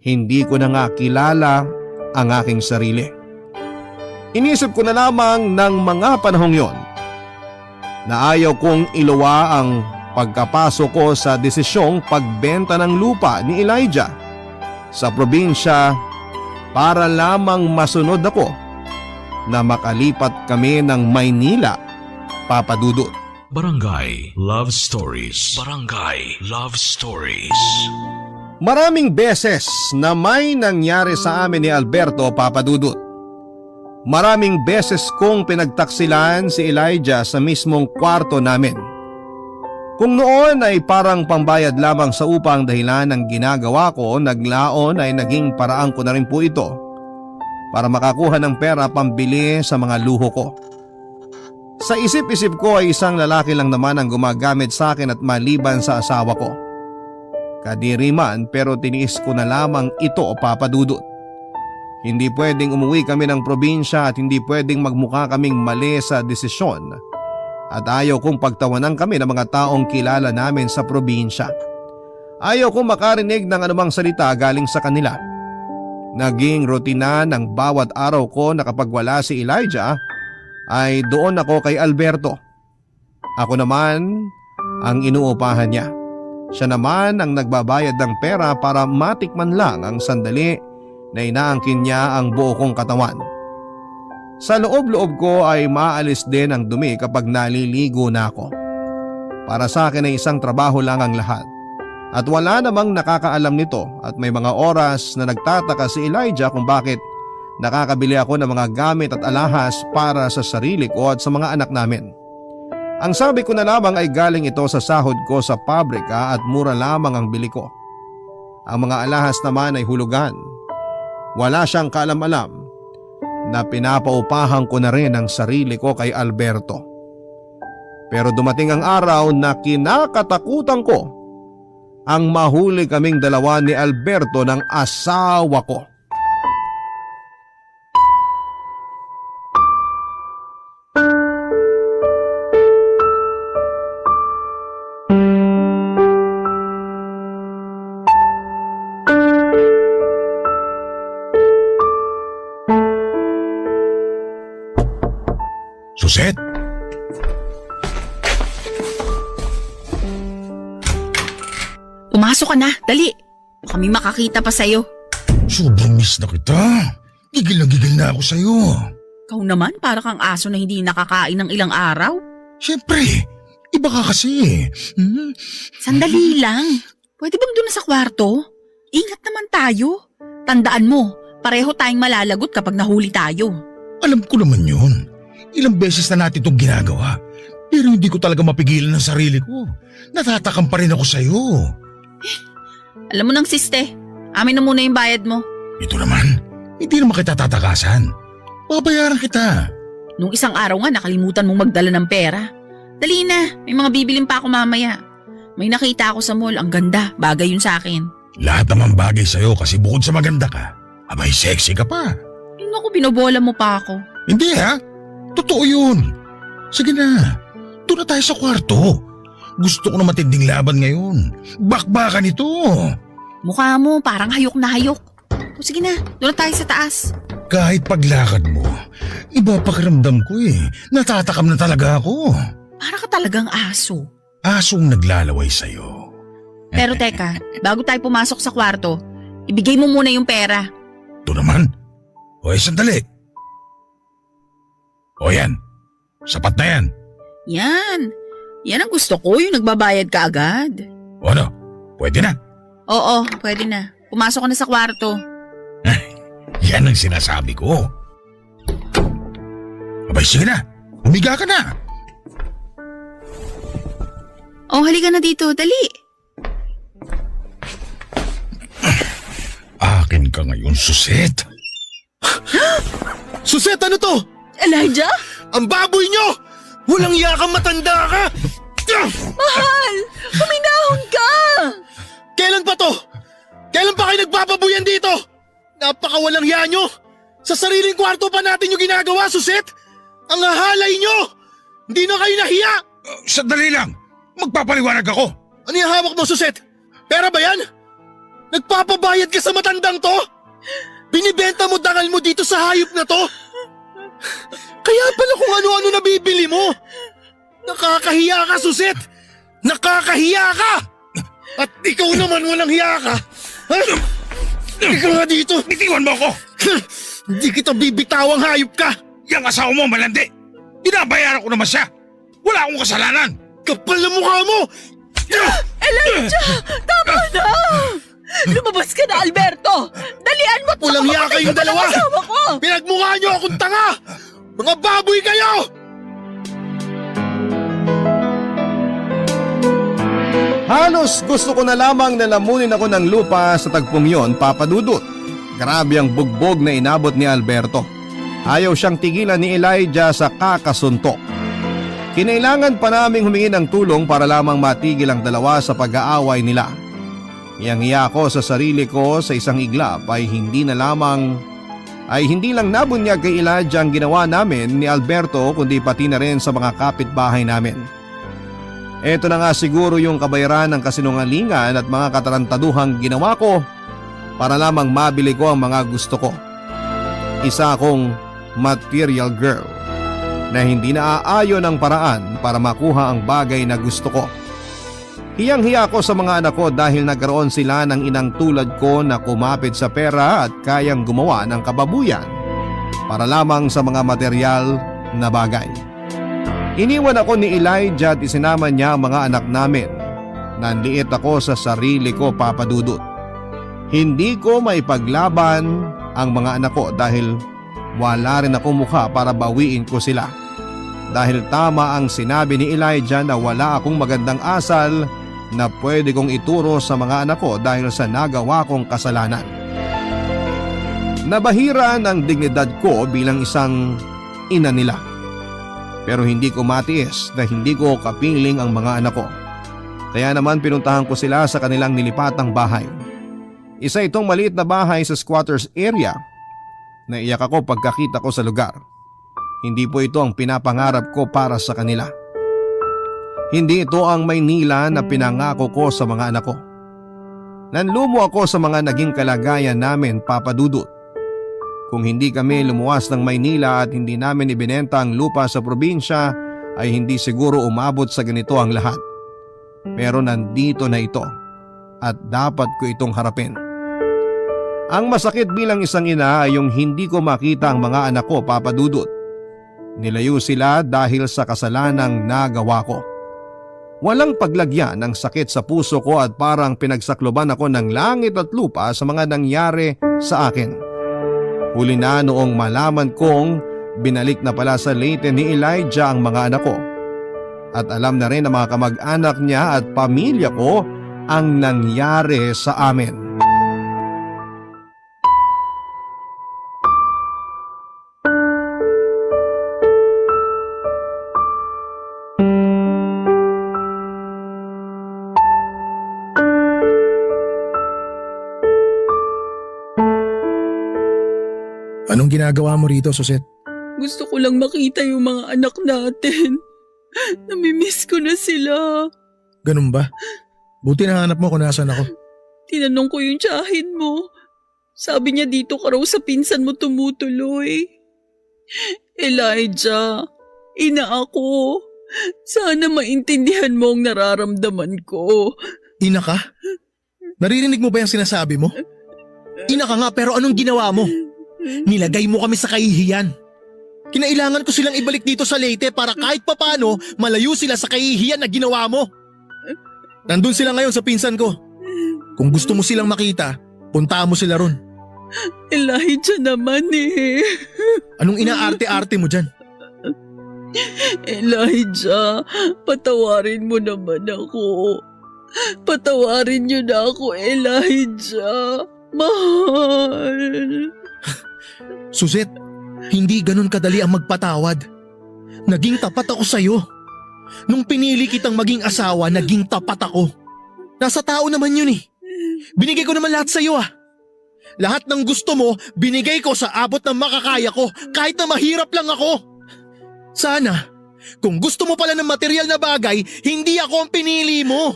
hindi ko na nga kilala ang aking sarili. Inisip ko na lamang ng mga panahong yon na ayaw kong iluwa ang pagkapasok ko sa desisyong pagbenta ng lupa ni Elijah sa probinsya para lamang masunod ako na makalipat kami ng Maynila, Papa Dudut. Barangay Love Stories. Barangay Love Stories. Maraming beses na may nangyari sa amin ni Alberto, Papa Dudut. Maraming beses kong pinagtaksilan si Elijah sa mismong kwarto namin. Kung noon ay parang pambayad lamang sa upa ang dahilan ng ginagawa ko, naglaon ay naging paraan ko na rin po ito para makakuha ng pera pambili sa mga luho ko. Sa isip-isip ko ay isang lalaki lang naman ang gumagamit sa akin at maliban sa asawa ko. Kadiri man pero tiniis ko na lamang ito, Papa Dudut. Hindi pwedeng umuwi kami ng probinsya at hindi pwedeng magmukha kaming mali sa desisyon. At ayaw kong pagtawanan kami ng mga taong kilala namin sa probinsya. Ayaw kong makarinig ng anumang salita galing sa kanila. Naging rutina ng bawat araw ko na kapag wala si Elijah ay doon ako kay Alberto. Ako naman ang inuupahan niya. Siya naman ang nagbabayad ng pera para matikman lang ang sandali na inaangkin niya ang buo kong katawan. Sa loob-loob ko ay maalis din ang dumi kapag naliligo na ako. Para sa akin ay isang trabaho lang ang lahat. At wala namang nakakaalam nito at may mga oras na nagtataka si Elijah kung bakit Nakakabili ako ng mga gamit at alahas para sa sarili ko at sa mga anak namin. Ang sabi ko na lamang ay galing ito sa sahod ko sa pabrika at mura lamang ang bili ko. Ang mga alahas naman ay hulugan. Wala siyang kaalam-alam na pinapaupahan ko na rin ang sarili ko kay Alberto. Pero dumating ang araw na kinakatakutan ko ang mahuli kaming dalawa ni Alberto ng asawa ko. Suset? Pumasok ka na, dali. Baka may makakita pa sa'yo. Sobrang miss na kita. Gigil na ako sa'yo. Ikaw naman, para kang aso na hindi nakakain ng ilang araw. Siyempre, iba ka kasi. Sandali lang. Pwede bang doon na sa kwarto? Ingat naman tayo. Tandaan mo, pareho tayong malalagot kapag nahuli tayo. Alam ko naman yun. Ilang beses na natin itong ginagawa. Pero hindi ko talaga mapigilan ang sarili ko. Natatakam pa rin ako sa'yo. Alam mo nang siste, amin na muna yung bayad mo. Ito naman, hindi naman kita tatakasan. Babayaran kita. Nung isang araw nga nakalimutan mong magdala ng pera. Dali na, may mga bibilin pa ako mamaya. May nakita ako sa mall, ang ganda, bagay yun sa akin. Lahat naman bagay sa'yo kasi bukod sa maganda ka, abay sexy ka pa. Naku, binobola mo pa ako. Hindi ha, totoo yun. Sige na, doon na tayo sa kwarto. Gusto ko na matinding laban ngayon. Bakbakan ito. Mukha mo, parang hayok na hayok. O sige na, doon na tayo sa taas. Kahit paglakad mo, iba pakiramdam ko eh. Natatakam na talaga ako. Para ka talagang aso. Asong naglalaway sa'yo. Pero teka, bago tayo pumasok sa kwarto, ibigay mo muna yung pera. Ito naman. O sandali. O yan, sapat na yan. Yan ang gusto ko, yung nagbabayad ka agad. O ano, pwede na. Oo, pwede na. Pumasok ka na sa kwarto. Yan ang sinasabi ko. Abay sige na, humiga ka na. Oh, halika na dito, dali. Akin ka ngayon, Suset. Suset, ano to? Elijah? Ang baboy nyo! Walang yakang matanda ka! Mahal! Huminahon ka! Kailan pa to? Kailan pa kayo nagpapabuyan dito? Napakawalang hiya nyo! Sa sariling kwarto pa natin yung ginagawa, Suset! Ang hahalay nyo! Hindi na kayo nahiya! Sandali lang, magpapaliwanag ako. Ano yung hawak mo, Suset? Pera ba yan? Nagpapabayad ka sa matandang to? Binibenta mo dangal mo dito sa hayop na to? Kaya pala kung ano-ano nabibili mo. Nakakahiya ka, Suset! Nakakahiya ka! At ikaw naman walang hiya ka! Ha? Ikaw nga dito! Bitiwan mo ako! Hindi kita bibitawang hayop ka! Yang asawa mo malandi! Binabayaran ko naman siya! Wala akong kasalanan! Kapal na mukha mo! Elijah! Tama na! Lumabas ka na, Alberto! Dalian mo! Walang hiya kayong dalawa! Pinagmukha niyo akong tanga! Mga baboy kayo! Halos gusto ko na lamang na lamunin ako ng lupa sa tagpong yon, Papa Dudut. Grabe ang bugbog na inabot ni Alberto. Ayaw siyang tigilan ni Elijah sa kakasuntok. Kinailangan pa naming humingi ng tulong para lamang matigil ang dalawa sa pag-aaway nila. Hiyang-hiya ko sa sarili ko sa isang iglap ay hindi lang nabunyag kay Elijah ang ginawa namin ni Alberto kundi pati na rin sa mga kapitbahay namin. Ito na nga siguro yung kabayaran ng kasinungalingan at mga katarantaduhang ginawa ko para lamang mabili ko ang mga gusto ko. Isa akong material girl na hindi naaayon ang paraan para makuha ang bagay na gusto ko. Hiyang-hiya ko sa mga anak ko dahil nagkaroon sila ng inang tulad ko na kumapit sa pera at kayang gumawa ng kababuyan para lamang sa mga material na bagay. Iniwan ako ni Elijah at isinama niya ang mga anak namin. Nanliit ako sa sarili ko, Papa Dudut. Hindi ko maipaglaban ang mga anak ko dahil wala rin akong mukha para bawiin ko sila. Dahil tama ang sinabi ni Elijah na wala akong magandang asal na pwede kong ituro sa mga anak ko dahil sa nagawa kong kasalanan. Nabahira ng dignidad ko bilang isang ina nila. Pero hindi ko matiis na hindi ko kapiling ang mga anak ko. Kaya naman pinuntahan ko sila sa kanilang nilipatang bahay. Isa itong maliit na bahay sa squatters area. Naiyak ako pagkakita ko sa lugar. Hindi po ito ang pinapangarap ko para sa kanila. Hindi ito ang Maynila na pinangako ko sa mga anak ko. Nanlumo ako sa mga naging kalagayan namin, Papa Dudut. Kung hindi kami lumuwas ng Maynila at hindi namin ibinenta ang lupa sa probinsya, ay hindi siguro umabot sa ganito ang lahat. Pero nandito na ito at dapat ko itong harapin. Ang masakit bilang isang ina ay yung hindi ko makita ang mga anak ko, Papa Dudut. Nilayo sila dahil sa kasalanang nagawa ko. Walang paglagyan ng sakit sa puso ko at parang pinagsakloban ako ng langit at lupa sa mga nangyari sa akin. Huli na noong malaman kong binalik na pala sa Leyte ni Elijah ang mga anak ko. At alam na rin ng mga kamag-anak niya at pamilya ko ang nangyari sa amin. Anong ginagawa mo rito, Suset? Gusto ko lang makita yung mga anak natin. Namimiss ko na sila. Ganun ba? Buti nahanap mo kung nasan ako. Tinanong ko yung tiyahin mo. Sabi niya dito ka raw sa pinsan mo tumutuloy. Elijah, ina ako. Sana maintindihan mo ang nararamdaman ko. Ina ka? Naririnig mo ba yung sinasabi mo? Ina ka nga pero anong ginawa mo? Nilagay mo kami sa kahihiyan. Kinailangan ko silang ibalik dito sa Leyte para kahit papano malayo sila sa kahihiyan na ginawa mo. Nandun sila ngayon sa pinsan ko. Kung gusto mo silang makita, puntaan mo sila ron. Elijah naman eh. Anong inaarte-arte mo dyan? Elijah, patawarin mo naman ako. Patawarin niyo na ako, Elijah. Mahal. Suzette, hindi ganun kadali ang magpatawad. Naging tapat ako sa'yo. Nung pinili kitang maging asawa, naging tapat ako. Nasa tao naman yun eh. Binigay ko naman lahat sa'yo ah. Lahat ng gusto mo, binigay ko sa abot ng makakaya ko kahit na mahirap lang ako. Sana, kung gusto mo pala ng material na bagay, hindi ako ang pinili mo.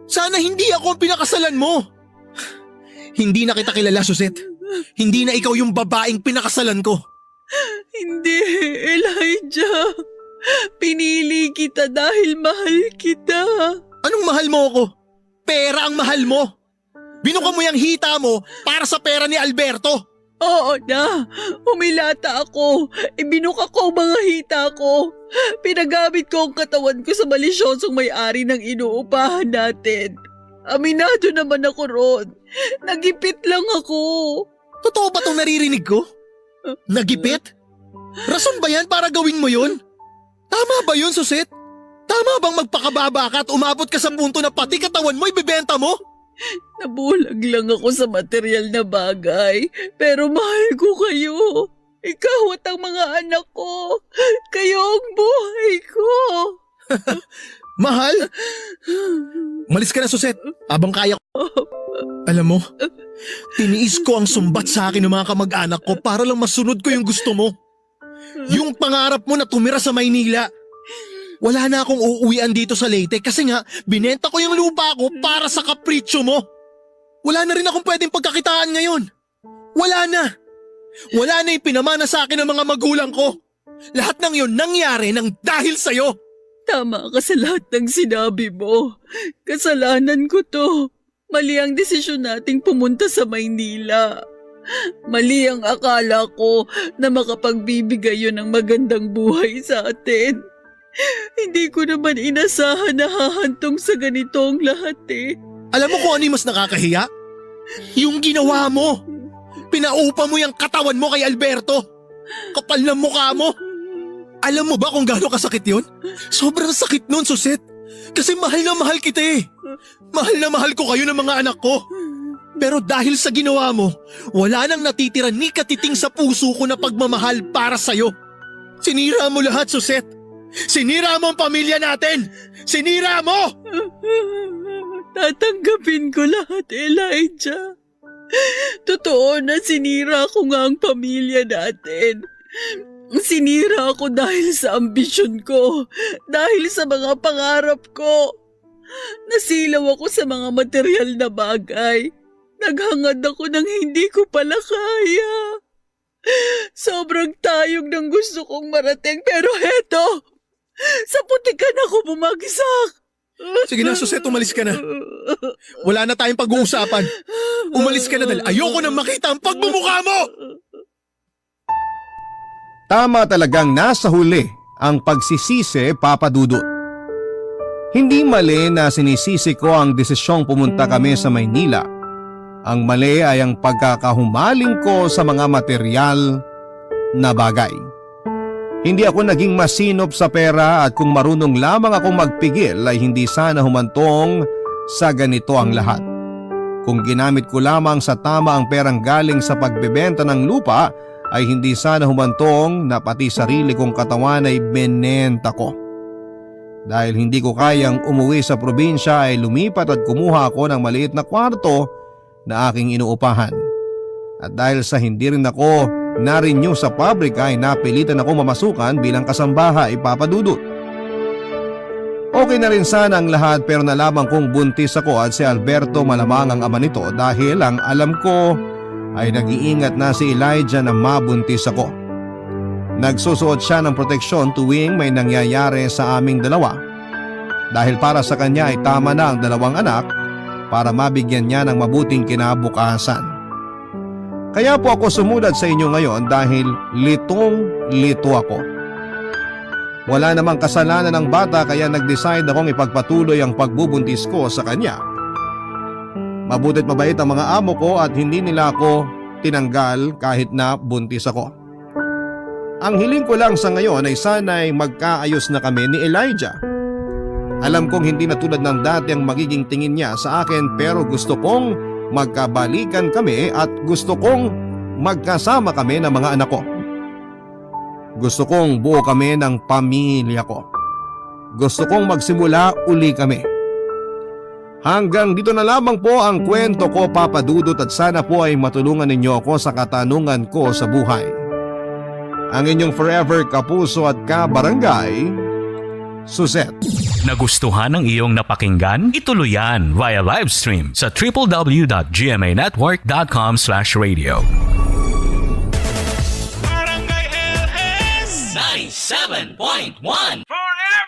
Sana hindi ako ang pinakasalan mo. Hindi na kita kilala, Suzette. Hindi na ikaw yung babaeng pinakasalan ko. Hindi, Elijah. Pinili kita dahil mahal kita. Anong mahal mo ako? Pera ang mahal mo. Binuka mo yung hita mo para sa pera ni Alberto. Oo na, humilata ako. Ibinuka ko ang mga hita ko. Pinagamit ko ang katawan ko sa malisyosong may-ari ng inuupahan natin. Aminado naman ako ron. Nagipit lang ako. Totoo ba itong naririnig ko? Nagipit? Rason ba yan para gawin mo yun? Tama ba yun, Suzette? Tama bang magpakababa ka at umabot ka sa punto na pati katawan mo ibibenta mo? Nabulag lang ako sa material na bagay, pero mahal ko kayo. Ikaw at ang mga anak ko. Kayo ang buhay ko. Mahal? Umalis ka na, Suzette, abang kaya ko. Alam mo, tiniis ko ang sumbat sa akin ng mga kamag-anak ko para lang masunod ko yung gusto mo. Yung pangarap mo na tumira sa Maynila. Wala na akong uuwian dito sa Leyte kasi nga binenta ko yung lupa ko para sa kapritsyo mo. Wala na rin akong pwedeng pagkakitaan ngayon. Wala na. Wala na yung pinamana sa akin ng mga magulang ko. Lahat ng yun nangyari nang dahil sa'yo. Tama ka sa lahat ng sinabi mo. Kasalanan ko to. Mali ang desisyon nating pumunta sa Maynila. Mali ang akala ko na makapagbibigay yun ng magandang buhay sa atin. Hindi ko naman inasahan na hahantong sa ganito ang lahat eh. Alam mo kung ano yung mas nakakahiya? Yung ginawa mo. Pinaupa mo yung katawan mo kay Alberto. Kapal ng mukha mo! Alam mo ba kung gaano kasakit yun? Sobrang sakit nun, Suset. Kasi mahal na mahal kita eh. Mahal na mahal ko kayo ng mga anak ko. Pero dahil sa ginawa mo, wala nang natitira ni katiting sa puso ko na pagmamahal para sa'yo. Sinira mo lahat, Suset. Sinira mo ang pamilya natin. Sinira mo! Tatanggapin ko lahat, Elijah. Totoo na sinira ko nga ang pamilya natin. Sinira ako dahil sa ambisyon ko, dahil sa mga pangarap ko. Nasilaw ako sa mga material na bagay. Naghangad ako ng hindi ko pala kaya. Sobrang tayog ng gusto kong marating pero heto, sa putikan ako bumagsak. Sige na, Suset, umalis ka na. Wala na tayong pag-uusapan. Umalis ka na dahil ayoko nang makita ang pagbumukha mo! Tama talagang nasa huli ang pagsisisi, Papa Dudut. Hindi mali na sinisisi ko ang desisyong pumunta kami sa Maynila. Ang mali ay ang pagkakahumaling ko sa mga material na bagay. Hindi ako naging masinop sa pera at kung marunong lamang akong magpigil ay hindi sana humantong sa ganito ang lahat. Kung ginamit ko lamang sa tama ang perang galing sa pagbebenta ng lupa ay hindi sana humantong na pati sarili kong katawan ay benenta ko. Dahil hindi ko kayang umuwi sa probinsya ay lumipat at kumuha ako ng maliit na kwarto na aking inuupahan. At dahil sa hindi rin ako na-renew sa pabrika ay napilitan ako mamasukan bilang kasambahay, Papa Dudut. Okay na rin sana ang lahat pero nalaman kong buntis ako at si Alberto malamang ang ama nito dahil ang alam ko ay nag-iingat na si Elijah na mabuntis ako. Nagsusuot siya ng proteksyon tuwing may nangyayari sa aming dalawa. Dahil para sa kanya ay tama na ang 2 anak para mabigyan niya ng mabuting kinabukasan. Kaya po ako sumulat sa inyo ngayon dahil litong-lito ako. Wala namang kasalanan ng bata kaya nag-decide akong ipagpatuloy ang pagbubuntis ko sa kanya. Mabuti't mabait ang mga amo ko at hindi nila ako tinanggal kahit na buntis ako. Ang hiling ko lang sa ngayon ay sana'y magkaayos na kami ni Elijah. Alam kong hindi na tulad ng dati ang magiging tingin niya sa akin pero gusto kong magkabalikan kami at gusto kong magkasama kami ng mga anak ko. Gusto kong buo kami ng pamilya ko. Gusto kong magsimula uli kami. Hanggang dito na lamang po ang kwento ko, Papa Dudut, at sana po ay matulungan ninyo ako sa katanungan ko sa buhay. Ang inyong forever kapuso at kabarangay, Suset. Nagustuhan ng iyong napakinggan? Ituloy yan via live stream sa www.gmanetwork.com/radio. Barangay LS 97.1 Forever